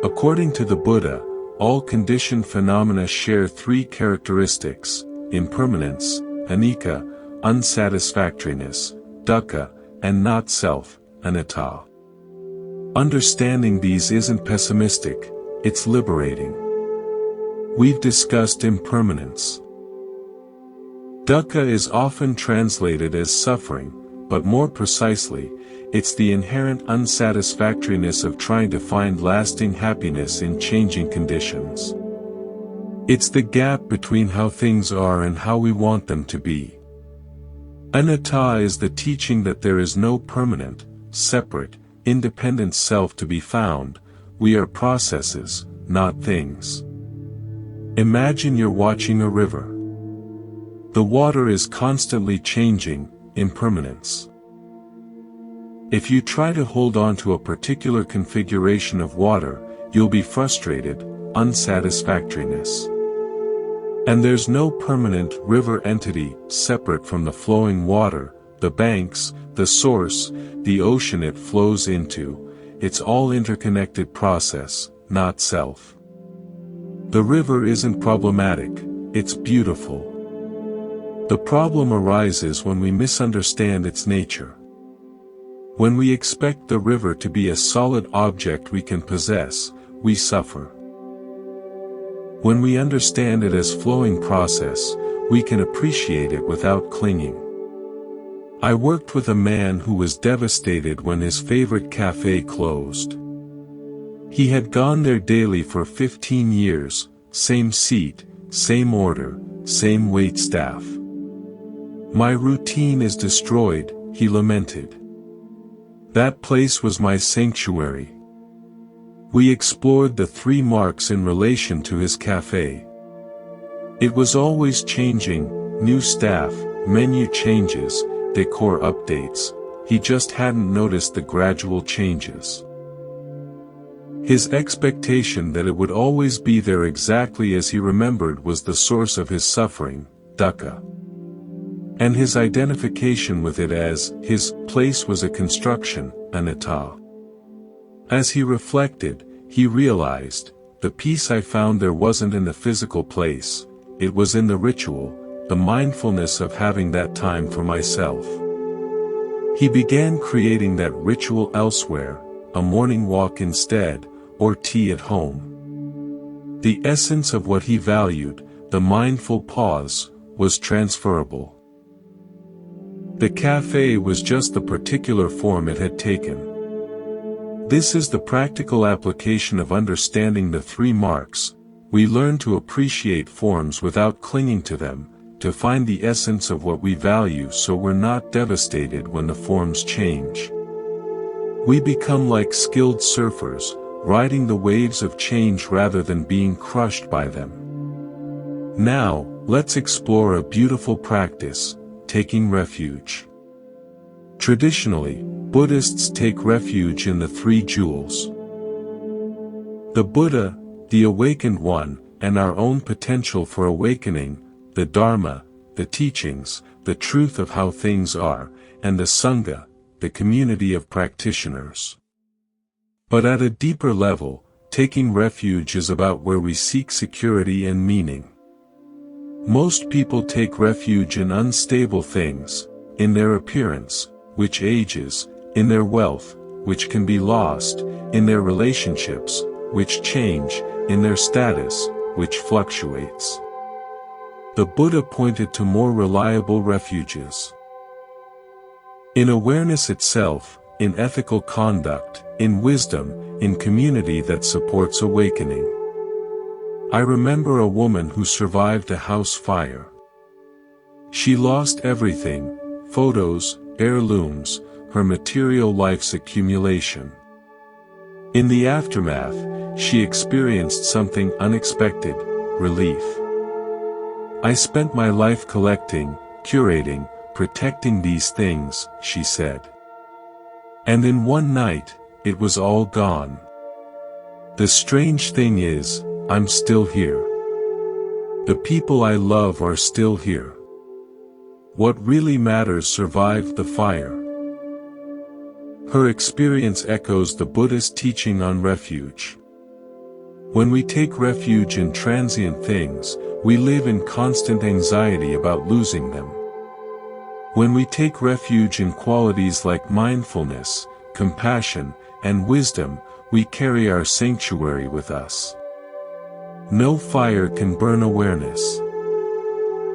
According to the Buddha, all conditioned phenomena share 3 characteristics: impermanence, anicca, unsatisfactoriness, dukkha, and not self, anatta. Understanding these isn't pessimistic, it's liberating. We've discussed impermanence. Dukkha is often translated as suffering, but more precisely, it's the inherent unsatisfactoriness of trying to find lasting happiness in changing conditions. It's the gap between how things are and how we want them to be. Anatta is the teaching that there is no permanent, separate, independent self to be found, we are processes, not things. Imagine you're watching a river. The water is constantly changing, impermanence. If you try to hold on to a particular configuration of water, you'll be frustrated, unsatisfactoriness. And there's no permanent river entity separate from the flowing water, the banks, the source, the ocean it flows into. It's all interconnected process, not self. The river isn't problematic, it's beautiful. The problem arises when we misunderstand its nature. When we expect the river to be a solid object we can possess, we suffer. When we understand it as flowing process, we can appreciate it without clinging. I worked with a man who was devastated when his favorite cafe closed. He had gone there daily for 15 years, same seat, same order, same wait staff. My routine is destroyed, he lamented. That place was my sanctuary. We explored the 3 marks in relation to his cafe. It was always changing, new staff, menu changes, decor updates. He just hadn't noticed the gradual changes. His expectation that it would always be there exactly as he remembered was the source of his suffering, dukkha. And his identification with it as his place was a construction, anatta. As he reflected, he realized, the peace I found there wasn't in the physical place, it was in the ritual, the mindfulness of having that time for myself. He began creating that ritual elsewhere, a morning walk instead, or tea at home. The essence of what he valued, the mindful pause, was transferable. The cafe was just the particular form it had taken. This is the practical application of understanding the 3 marks. We learn to appreciate forms without clinging to them, to find the essence of what we value so we're not devastated when the forms change. We become like skilled surfers, riding the waves of change rather than being crushed by them. Now, let's explore a beautiful practice, taking refuge. Traditionally, Buddhists take refuge in the 3 jewels. The Buddha, the awakened one, and our own potential for awakening, the Dharma, the teachings, the truth of how things are, and the Sangha, the community of practitioners. But at a deeper level, taking refuge is about where we seek security and meaning. Most people take refuge in unstable things, in their appearance, which ages, in their wealth, which can be lost, in their relationships, which change, in their status, which fluctuates. The Buddha pointed to more reliable refuges. In awareness itself, in ethical conduct, in wisdom, in community that supports awakening. I remember a woman who survived a house fire. She lost everything, photos, heirlooms, her material life's accumulation. In the aftermath, she experienced something unexpected, relief. I spent my life collecting, curating, protecting these things, she said. And in one night, it was all gone. The strange thing is, I'm still here. The people I love are still here. What really matters survived the fire. Her experience echoes the Buddhist teaching on refuge. When we take refuge in transient things, we live in constant anxiety about losing them. When we take refuge in qualities like mindfulness, compassion, and wisdom, we carry our sanctuary with us. No fire can burn awareness.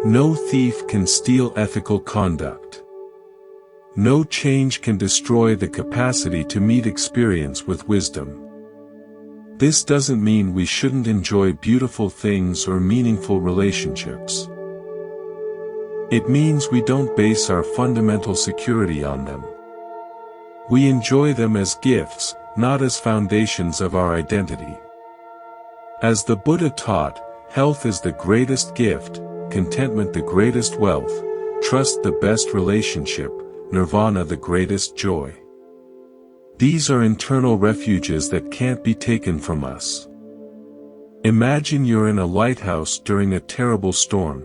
No thief can steal ethical conduct. No change can destroy the capacity to meet experience with wisdom. This doesn't mean we shouldn't enjoy beautiful things or meaningful relationships. It means we don't base our fundamental security on them. We enjoy them as gifts, not as foundations of our identity. As the Buddha taught, health is the greatest gift, contentment the greatest wealth, trust the best relationship, nirvana the greatest joy. These are internal refuges that can't be taken from us. Imagine you're in a lighthouse during a terrible storm.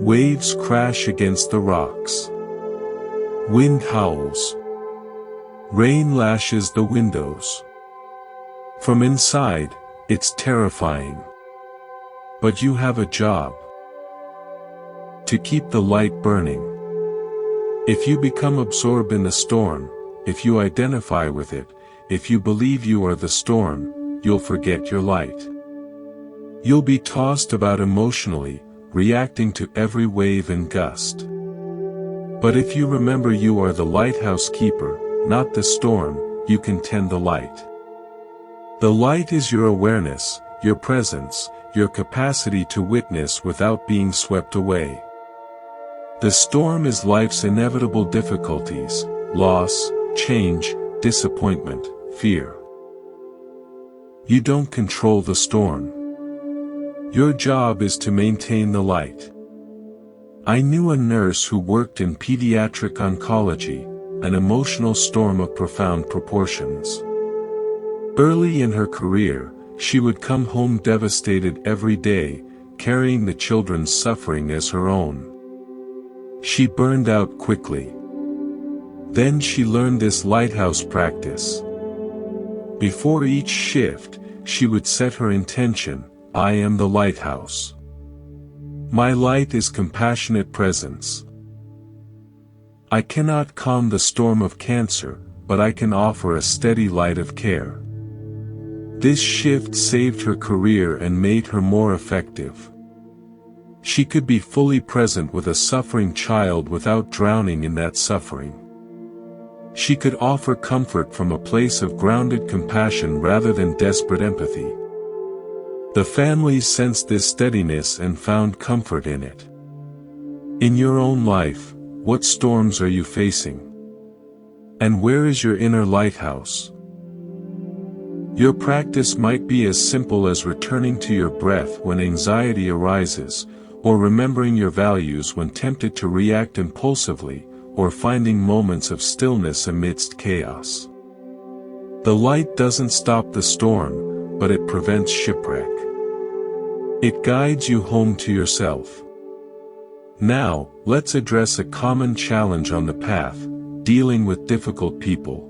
Waves crash against the rocks. Wind howls. Rain lashes the windows. From inside, it's terrifying. But you have a job. to keep the light burning. If you become absorbed in the storm, if you identify with it, if you believe you are the storm, you'll forget your light. You'll be tossed about emotionally, reacting to every wave and gust. But if you remember you are the lighthouse keeper, not the storm, you can tend the light. The light is your awareness, your presence, your capacity to witness without being swept away. The storm is life's inevitable difficulties, loss, change, disappointment, fear. You don't control the storm. Your job is to maintain the light. I knew a nurse who worked in pediatric oncology, an emotional storm of profound proportions. Early in her career, she would come home devastated every day, carrying the children's suffering as her own. She burned out quickly. Then she learned this lighthouse practice. Before each shift, she would set her intention: I am the lighthouse. My light is compassionate presence. I cannot calm the storm of cancer, but I can offer a steady light of care. This shift saved her career and made her more effective. She could be fully present with a suffering child without drowning in that suffering. She could offer comfort from a place of grounded compassion rather than desperate empathy. The families sensed this steadiness and found comfort in it. In your own life, what storms are you facing? And where is your inner lighthouse? Your practice might be as simple as returning to your breath when anxiety arises, or remembering your values when tempted to react impulsively, or finding moments of stillness amidst chaos. The light doesn't stop the storm, but it prevents shipwreck. It guides you home to yourself. Now, let's address a common challenge on the path: dealing with difficult people.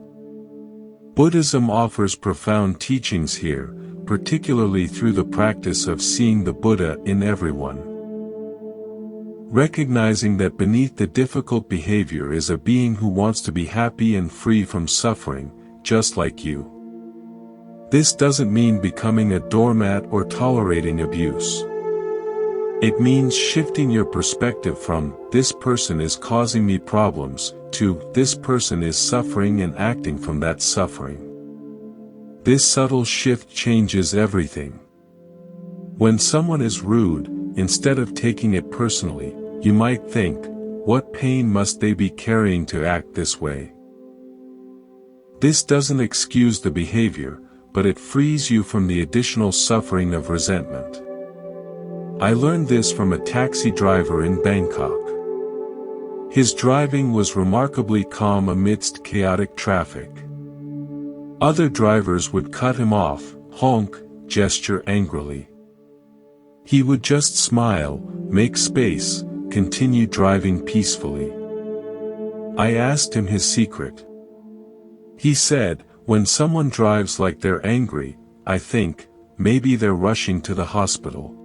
Buddhism offers profound teachings here, particularly through the practice of seeing the Buddha in everyone. Recognizing that beneath the difficult behavior is a being who wants to be happy and free from suffering, just like you. This doesn't mean becoming a doormat or tolerating abuse. It means shifting your perspective from, this person is causing me problems, to, this person is suffering and acting from that suffering. This subtle shift changes everything. When someone is rude, instead of taking it personally, you might think, what pain must they be carrying to act this way? This doesn't excuse the behavior, but it frees you from the additional suffering of resentment. I learned this from a taxi driver in Bangkok. His driving was remarkably calm amidst chaotic traffic. Other drivers would cut him off, honk, gesture angrily. He would just smile, make space, continue driving peacefully. I asked him his secret. He said, when someone drives like they're angry, I think, maybe they're rushing to the hospital.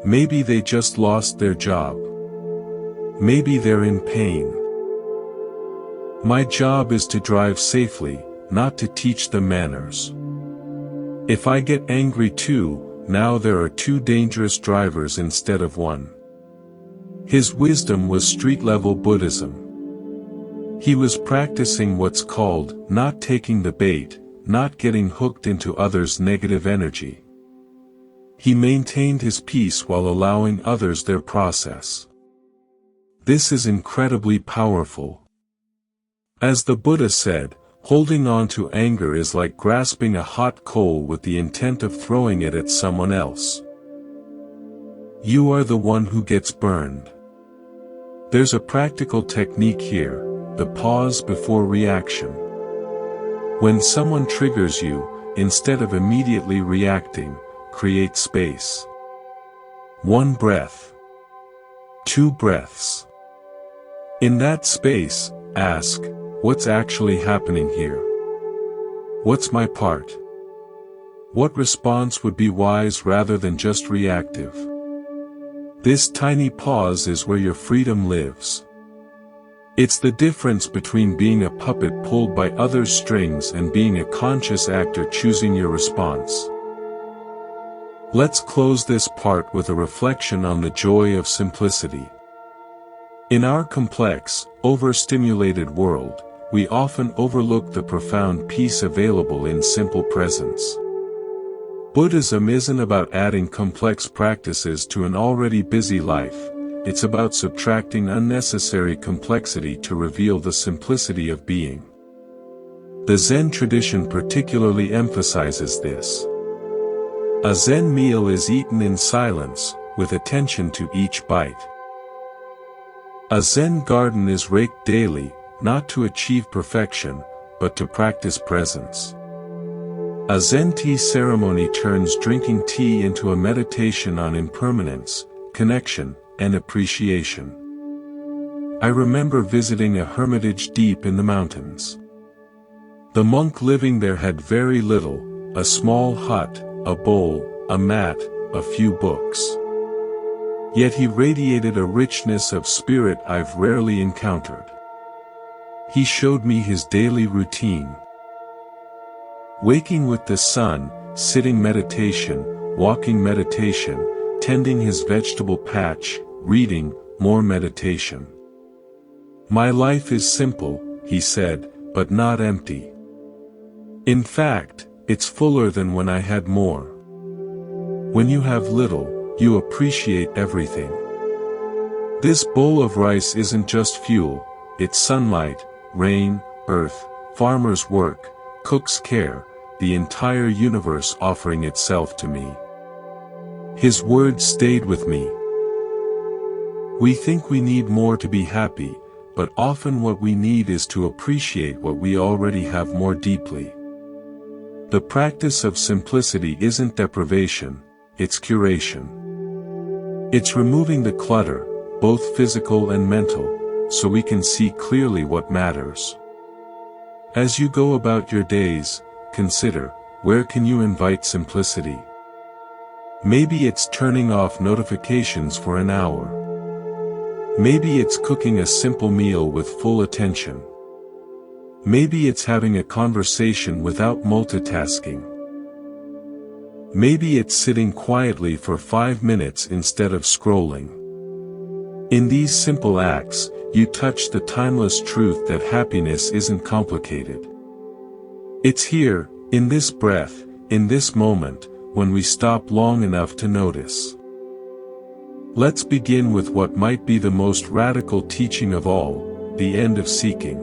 Maybe they just lost their job. Maybe they're in pain. My job is to drive safely, not to teach them manners. If I get angry too, now there are two dangerous drivers instead of one. His wisdom was street-level Buddhism. He was practicing what's called, not taking the bait, not getting hooked into others' negative energy. He maintained his peace while allowing others their process. This is incredibly powerful. As the Buddha said, holding on to anger is like grasping a hot coal with the intent of throwing it at someone else. You are the one who gets burned. There's a practical technique here, the pause before reaction. When someone triggers you, instead of immediately reacting, create space. 1 breath. 2 breaths. In that space, ask, what's actually happening here? What's my part? What response would be wise rather than just reactive? This tiny pause is where your freedom lives. It's the difference between being a puppet pulled by others' strings and being a conscious actor choosing your response. Let's close this part with a reflection on the joy of simplicity. In our complex, overstimulated world, we often overlook the profound peace available in simple presence. Buddhism isn't about adding complex practices to an already busy life, it's about subtracting unnecessary complexity to reveal the simplicity of being. The Zen tradition particularly emphasizes this. A Zen meal is eaten in silence, with attention to each bite. A Zen garden is raked daily, not to achieve perfection, but to practice presence. A Zen tea ceremony turns drinking tea into a meditation on impermanence, connection, and appreciation. I remember visiting a hermitage deep in the mountains. The monk living there had very little, a small hut, a bowl, a mat, a few books. Yet he radiated a richness of spirit I've rarely encountered. He showed me his daily routine. Waking with the sun, sitting meditation, walking meditation, tending his vegetable patch, reading, more meditation. My life is simple, he said, but not empty. In fact, it's fuller than when I had more. When you have little, you appreciate everything. This bowl of rice isn't just fuel, it's sunlight, rain, earth, farmer's work, cook's care, the entire universe offering itself to me. His words stayed with me. We think we need more to be happy, but often what we need is to appreciate what we already have more deeply. The practice of simplicity isn't deprivation, it's curation. It's removing the clutter, both physical and mental, so we can see clearly what matters. As you go about your days, consider, where can you invite simplicity? Maybe it's turning off notifications for an hour. Maybe it's cooking a simple meal with full attention. Maybe it's having a conversation without multitasking. Maybe it's sitting quietly for 5 minutes instead of scrolling. In these simple acts, you touch the timeless truth that happiness isn't complicated. It's here, in this breath, in this moment, when we stop long enough to notice. Let's begin with what might be the most radical teaching of all, the end of seeking.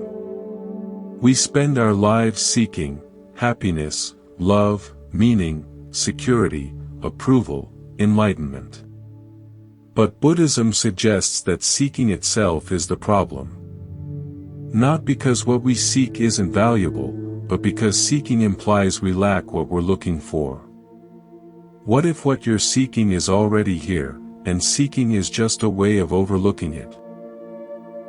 We spend our lives seeking happiness, love, meaning, security, approval, enlightenment. But Buddhism suggests that seeking itself is the problem. Not because what we seek isn't valuable, but because seeking implies we lack what we're looking for. What if what you're seeking is already here, and seeking is just a way of overlooking it?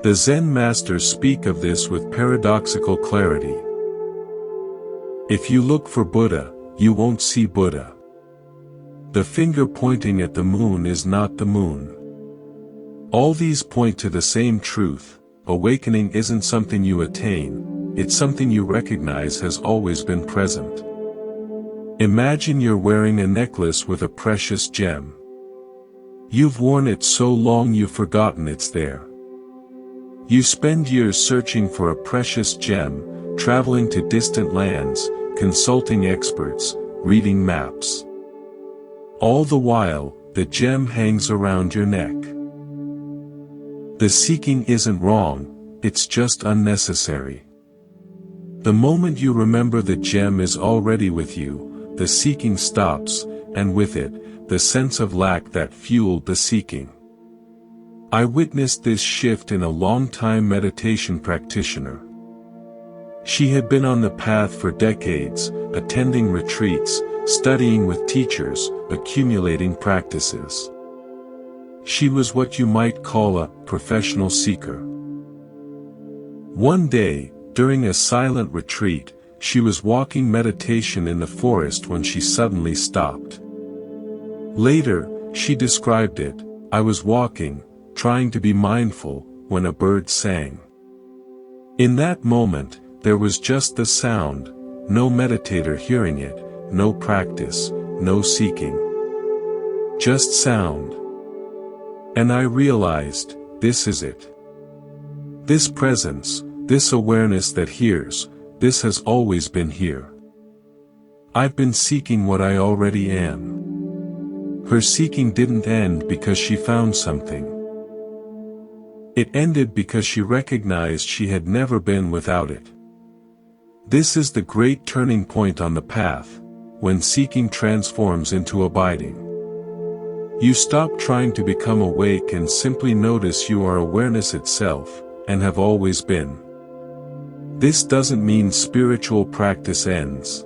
The Zen masters speak of this with paradoxical clarity. If you look for Buddha, you won't see Buddha. The finger pointing at the moon is not the moon. All these point to the same truth: awakening isn't something you attain, it's something you recognize has always been present. Imagine you're wearing a necklace with a precious gem. You've worn it so long you've forgotten it's there. You spend years searching for a precious gem, traveling to distant lands, consulting experts, reading maps. All the while, the gem hangs around your neck. The seeking isn't wrong, it's just unnecessary. The moment you remember the gem is already with you, the seeking stops, and with it, the sense of lack that fueled the seeking. I witnessed this shift in a long-time meditation practitioner. She had been on the path for decades, attending retreats, studying with teachers, accumulating practices. She was what you might call a professional seeker. One day, during a silent retreat, she was walking meditation in the forest when she suddenly stopped. Later, she described it: I was walking, trying to be mindful, when a bird sang. In that moment, there was just the sound, no meditator hearing it, no practice, no seeking. Just sound. And I realized, this is it. This presence, this awareness that hears, this has always been here. I've been seeking what I already am. Her seeking didn't end because she found something. It ended because she recognized she had never been without it. This is the great turning point on the path, when seeking transforms into abiding. You stop trying to become awake and simply notice you are awareness itself, and have always been. This doesn't mean spiritual practice ends.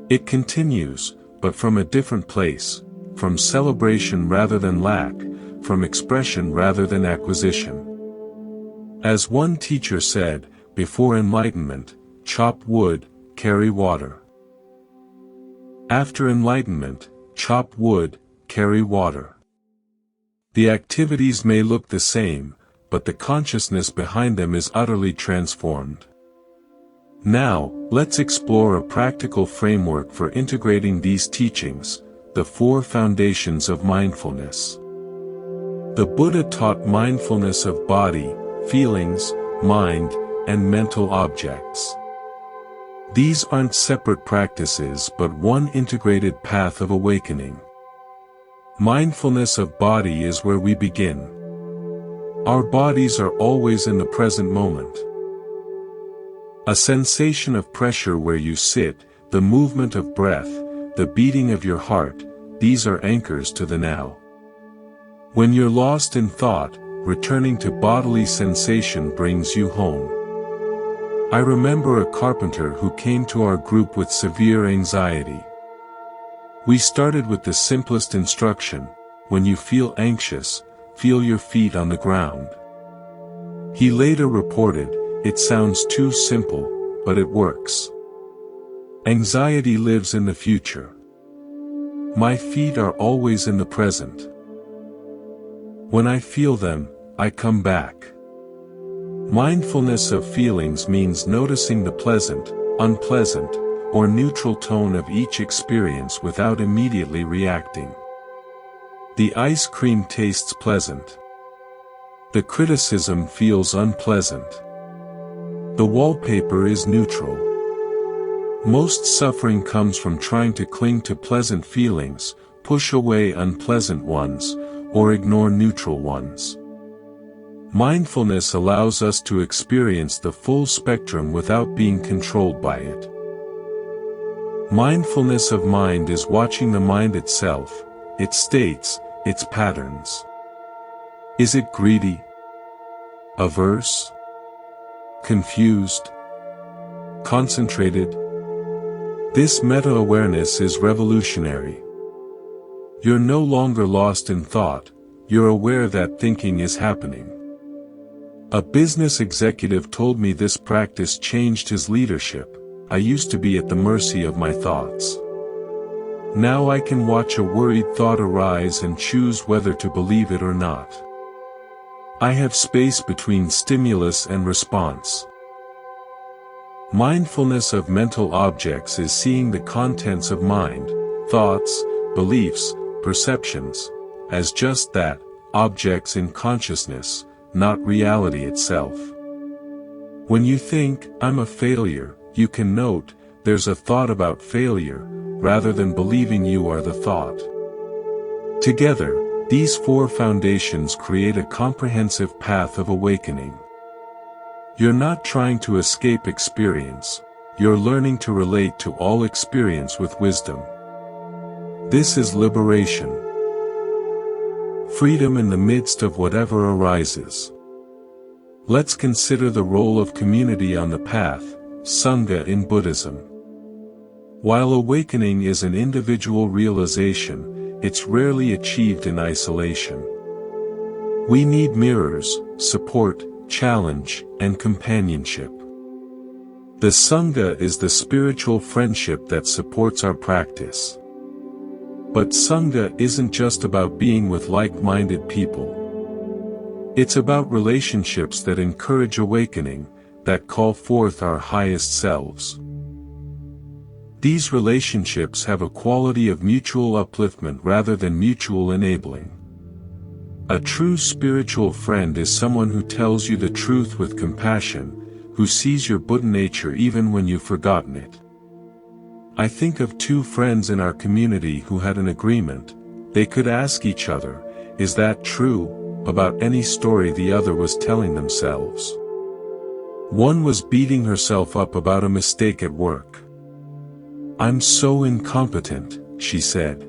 It continues, but from a different place, from celebration rather than lack, from expression rather than acquisition. As one teacher said, before enlightenment, chop wood, carry water. After enlightenment, chop wood, carry water. The activities may look the same, but the consciousness behind them is utterly transformed. Now, let's explore a practical framework for integrating these teachings, the 4 foundations of mindfulness. The Buddha taught mindfulness of body, feelings, mind, and mental objects. These aren't separate practices but one integrated path of awakening. Mindfulness of body is where we begin. Our bodies are always in the present moment. A sensation of pressure where you sit, the movement of breath, the beating of your heart, these are anchors to the now. When you're lost in thought, returning to bodily sensation brings you home. I remember a carpenter who came to our group with severe anxiety. We started with the simplest instruction: when you feel anxious, feel your feet on the ground. He later reported, "It sounds too simple, but it works. Anxiety lives in the future. My feet are always in the present. When I feel them, I come back." Mindfulness of feelings means noticing the pleasant, unpleasant, or neutral tone of each experience without immediately reacting. The ice cream tastes pleasant. The criticism feels unpleasant. The wallpaper is neutral. Most suffering comes from trying to cling to pleasant feelings, push away unpleasant ones, or ignore neutral ones. Mindfulness allows us to experience the full spectrum without being controlled by it. Mindfulness of mind is watching the mind itself, its states, its patterns. Is it greedy? Averse? Confused? Concentrated? This meta-awareness is revolutionary. You're no longer lost in thought, you're aware that thinking is happening. A business executive told me this practice changed his leadership. I used to be at the mercy of my thoughts. Now I can watch a worried thought arise and choose whether to believe it or not. I have space between stimulus and response. Mindfulness of mental objects is seeing the contents of mind, thoughts, beliefs, perceptions, as just that, objects in consciousness, not reality itself. When you think, "I'm a failure," you can note, there's a thought about failure, rather than believing you are the thought. Together, these 4 foundations create a comprehensive path of awakening. You're not trying to escape experience, you're learning to relate to all experience with wisdom. This is liberation. Freedom in the midst of whatever arises. Let's consider the role of community on the path, Sangha in Buddhism. While awakening is an individual realization, it's rarely achieved in isolation. We need mirrors, support, challenge, and companionship. The Sangha is the spiritual friendship that supports our practice. But Sangha isn't just about being with like-minded people. It's about relationships that encourage awakening, that call forth our highest selves. These relationships have a quality of mutual upliftment rather than mutual enabling. A true spiritual friend is someone who tells you the truth with compassion, who sees your Buddha nature even when you've forgotten it. I think of two friends in our community who had an agreement. They could ask each other, "Is that true?" about any story the other was telling themselves. One was beating herself up about a mistake at work. "I'm so incompetent," she said.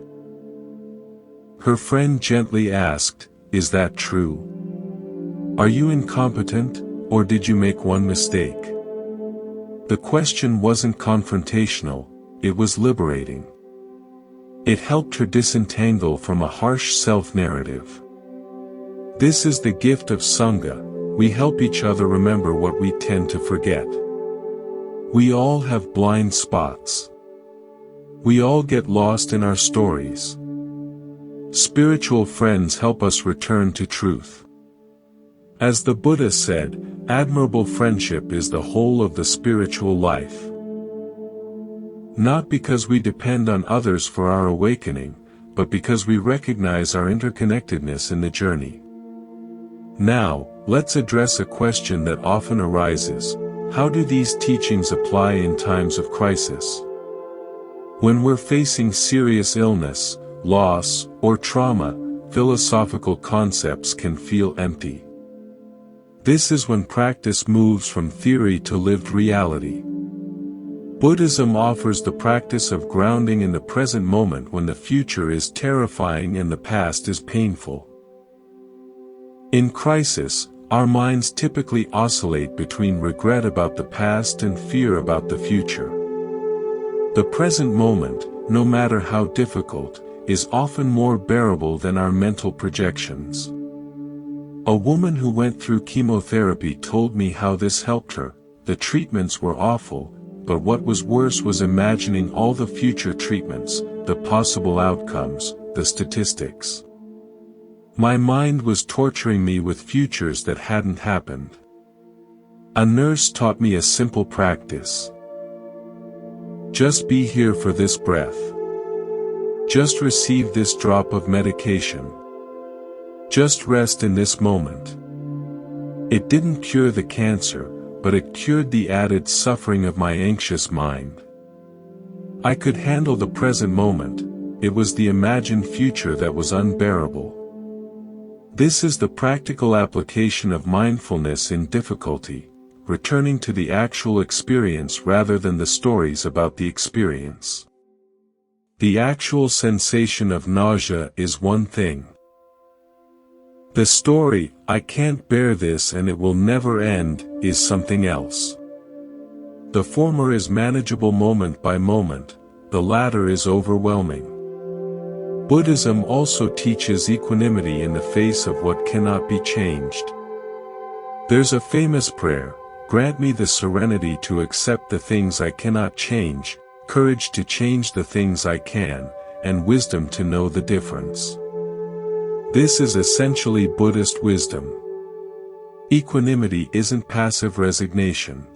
Her friend gently asked, "Is that true? Are you incompetent, or did you make one mistake?" The question wasn't confrontational, it was liberating. It helped her disentangle from a harsh self-narrative. This is the gift of Sangha. We help each other remember what we tend to forget. We all have blind spots. We all get lost in our stories. Spiritual friends help us return to truth. As the Buddha said, admirable friendship is the whole of the spiritual life. Not because we depend on others for our awakening, but because we recognize our interconnectedness in the journey. Now, let's address a question that often arises: how do these teachings apply in times of crisis? When we're facing serious illness, loss, or trauma, philosophical concepts can feel empty. This is when practice moves from theory to lived reality. Buddhism offers the practice of grounding in the present moment when the future is terrifying and the past is painful. In crisis, our minds typically oscillate between regret about the past and fear about the future. The present moment, no matter how difficult, is often more bearable than our mental projections. A woman who went through chemotherapy told me how this helped her. The treatments were awful, but what was worse was imagining all the future treatments, the possible outcomes, the statistics. My mind was torturing me with futures that hadn't happened. A nurse taught me a simple practice. Just be here for this breath. Just receive this drop of medication. Just rest in this moment. It didn't cure the cancer, but it cured the added suffering of my anxious mind. I could handle the present moment. It was the imagined future that was unbearable. This is the practical application of mindfulness in difficulty, returning to the actual experience rather than the stories about the experience. The actual sensation of nausea is one thing. The story, "I can't bear this and it will never end," is something else. The former is manageable moment by moment, the latter is overwhelming. Buddhism also teaches equanimity in the face of what cannot be changed. There's a famous prayer: "Grant me the serenity to accept the things I cannot change, courage to change the things I can, and wisdom to know the difference." This is essentially Buddhist wisdom. Equanimity isn't passive resignation.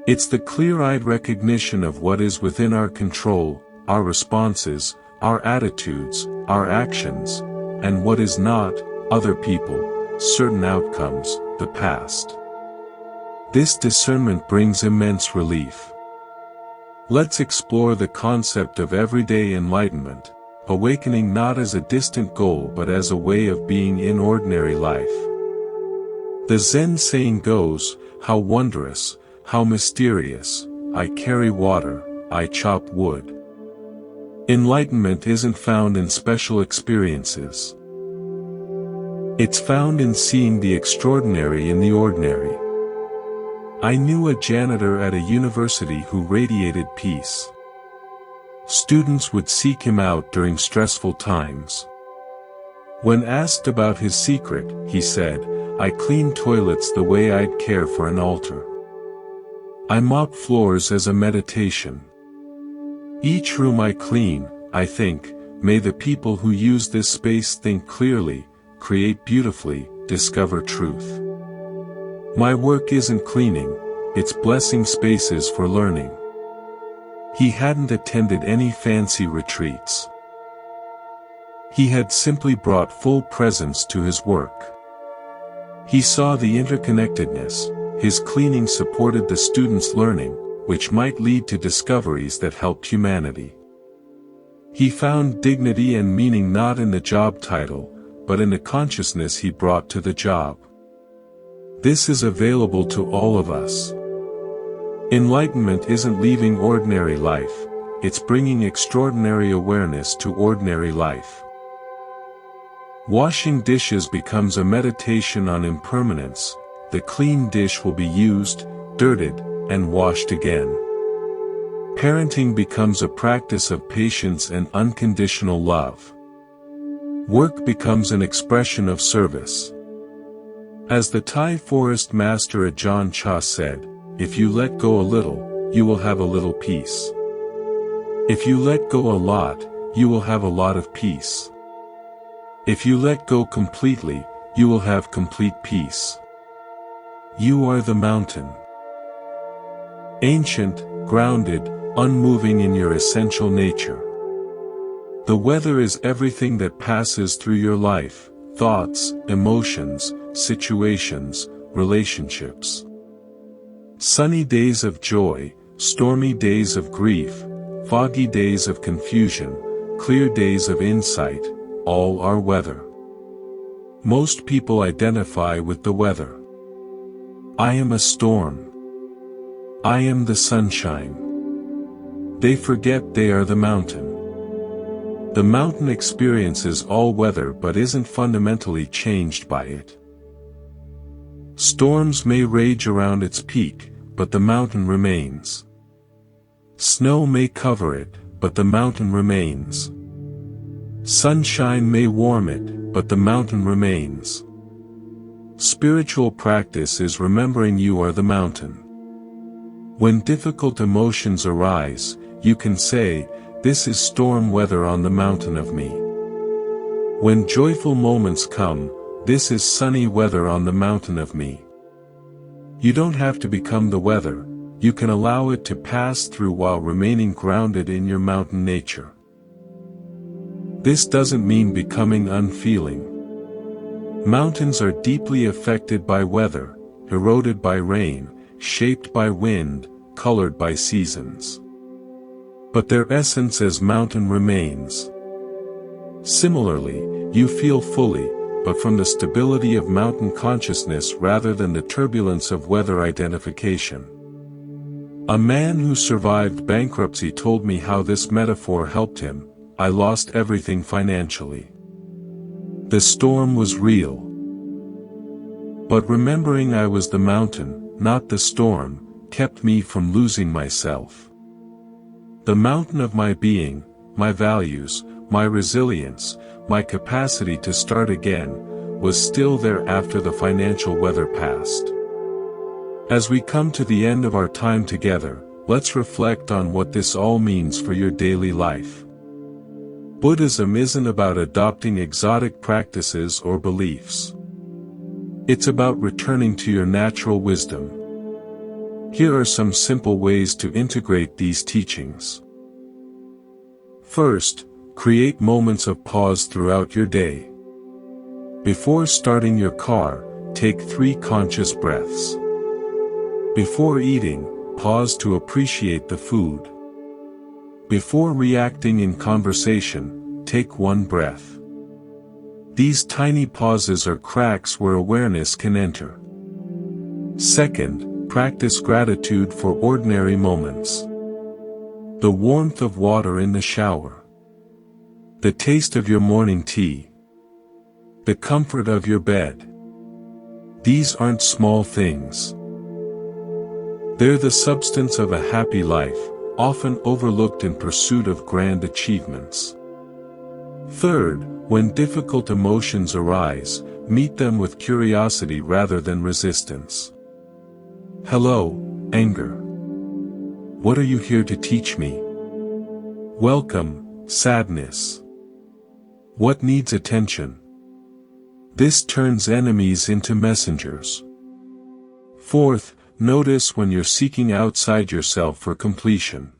It's the clear-eyed recognition of what is within our control, our responses, our attitudes, our actions, and what is not, other people, certain outcomes, the past. This discernment brings immense relief. Let's explore the concept of everyday enlightenment, awakening not as a distant goal but as a way of being in ordinary life. The Zen saying goes, "How wondrous, how mysterious, I carry water, I chop wood." Enlightenment isn't found in special experiences. It's found in seeing the extraordinary in the ordinary. I knew a janitor at a university who radiated peace. Students would seek him out during stressful times. When asked about his secret, he said, "I clean toilets the way I'd care for an altar. I mop floors as a meditation. Each room I clean, I think, may the people who use this space think clearly, create beautifully, discover truth. My work isn't cleaning, it's blessing spaces for learning. He hadn't attended any fancy retreats. He had simply brought full presence to his work. He saw the interconnectedness, his cleaning supported the students' learning, which might lead to discoveries that helped humanity. He found dignity and meaning not in the job title, but in the consciousness he brought to the job. This is available to all of us. Enlightenment isn't leaving ordinary life, it's bringing extraordinary awareness to ordinary life. Washing dishes becomes a meditation on impermanence. The clean dish will be used, dirted, and washed again. Parenting becomes a practice of patience and unconditional love. Work becomes an expression of service. As the Thai forest master Ajahn Chah said, if you let go a little, you will have a little peace. If you let go a lot, you will have a lot of peace. If you let go completely, you will have complete peace. You are the mountain. Ancient, grounded, unmoving in your essential nature. The weather is everything that passes through your life, thoughts, emotions, situations, relationships. Sunny days of joy, stormy days of grief, foggy days of confusion, clear days of insight, all are weather. Most people identify with the weather. I am a storm. I am the sunshine. They forget they are the mountain. The mountain experiences all weather but isn't fundamentally changed by it. Storms may rage around its peak, but the mountain remains. Snow may cover it, but the mountain remains. Sunshine may warm it, but the mountain remains. Spiritual practice is remembering you are the mountain. When difficult emotions arise, you can say, this is storm weather on the mountain of me. When joyful moments come, this is sunny weather on the mountain of me. You don't have to become the weather, you can allow it to pass through while remaining grounded in your mountain nature. This doesn't mean becoming unfeeling. Mountains are deeply affected by weather, eroded by rain, shaped by wind, colored by seasons. But their essence as mountain remains. Similarly, you feel fully, but from the stability of mountain consciousness rather than the turbulence of weather identification. A man who survived bankruptcy told me how this metaphor helped him. I lost everything financially. The storm was real. But remembering I was the mountain, not the storm, kept me from losing myself. The mountain of my being, my values, my resilience, my capacity to start again, was still there after the financial weather passed. As we come to the end of our time together, let's reflect on what this all means for your daily life. Buddhism isn't about adopting exotic practices or beliefs. It's about returning to your natural wisdom. Here are some simple ways to integrate these teachings. First, create moments of pause throughout your day. Before starting your car, take 3 conscious breaths. Before eating, pause to appreciate the food. Before reacting in conversation, take 1 breath. These tiny pauses are cracks where awareness can enter. Second, practice gratitude for ordinary moments. The warmth of water in the shower. The taste of your morning tea. The comfort of your bed. These aren't small things. They're the substance of a happy life, often overlooked in pursuit of grand achievements. Third, when difficult emotions arise, meet them with curiosity rather than resistance. Hello, anger. What are you here to teach me? Welcome, sadness. What needs attention? This turns enemies into messengers. Fourth, notice when you're seeking outside yourself for completion.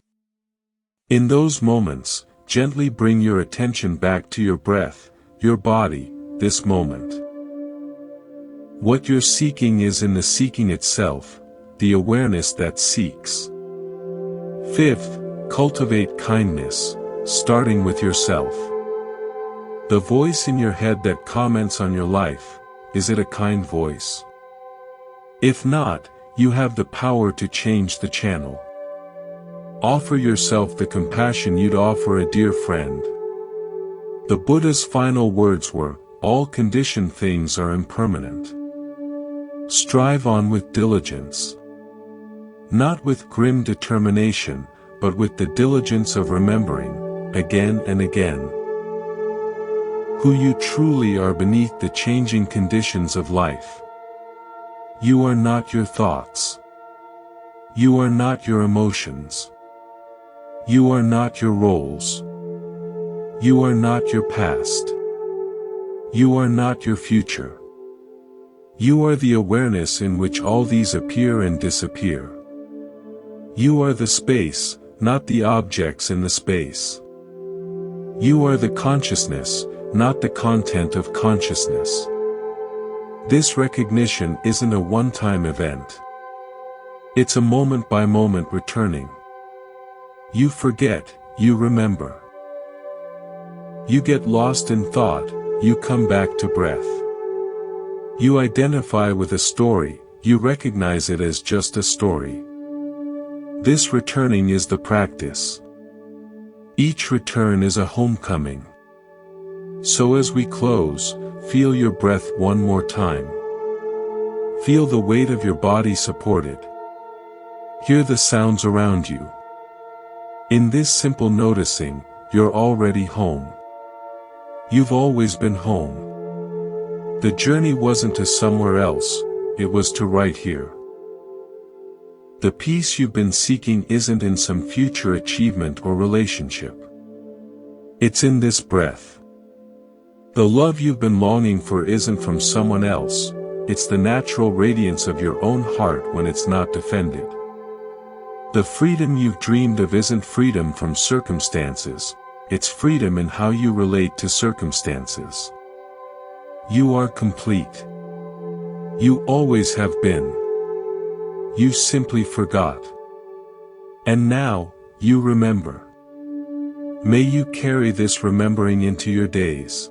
In those moments, gently bring your attention back to your breath, your body, this moment. What you're seeking is in the seeking itself, the awareness that seeks. Fifth, cultivate kindness, starting with yourself. The voice in your head that comments on your life, is it a kind voice? If not, you have the power to change the channel. Offer yourself the compassion you'd offer a dear friend. The Buddha's final words were, all conditioned things are impermanent. Strive on with diligence. Not with grim determination, but with the diligence of remembering, again and again, who you truly are beneath the changing conditions of life. You are not your thoughts. You are not your emotions. You are not your roles. You are not your past. You are not your future. You are the awareness in which all these appear and disappear. You are the space, not the objects in the space. You are the consciousness, not the content of consciousness. This recognition isn't a one-time event. It's a moment-by-moment returning. You forget, you remember. You get lost in thought, you come back to breath. You identify with a story, you recognize it as just a story. This returning is the practice. Each return is a homecoming. So as we close, feel your breath one more time. Feel the weight of your body supported. Hear the sounds around you. In this simple noticing, you're already home. You've always been home. The journey wasn't to somewhere else, it was to right here. The peace you've been seeking isn't in some future achievement or relationship. It's in this breath. The love you've been longing for isn't from someone else, it's the natural radiance of your own heart when it's not defended. The freedom you've dreamed of isn't freedom from circumstances, it's freedom in how you relate to circumstances. You are complete. You always have been. You simply forgot. And now, you remember. May you carry this remembering into your days.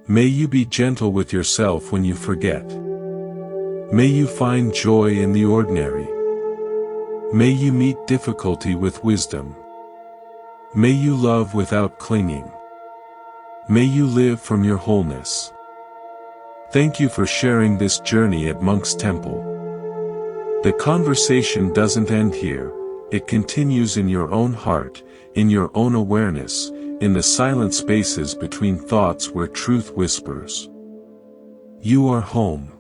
May you be gentle with yourself when you forget. May you find joy in the ordinary. May you meet difficulty with wisdom. May you love without clinging. May you live from your wholeness. Thank you for sharing this journey at Monk's Temple. The conversation doesn't end here, it continues in your own heart, in your own awareness, in the silent spaces between thoughts where truth whispers. You are home.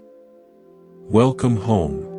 Welcome home.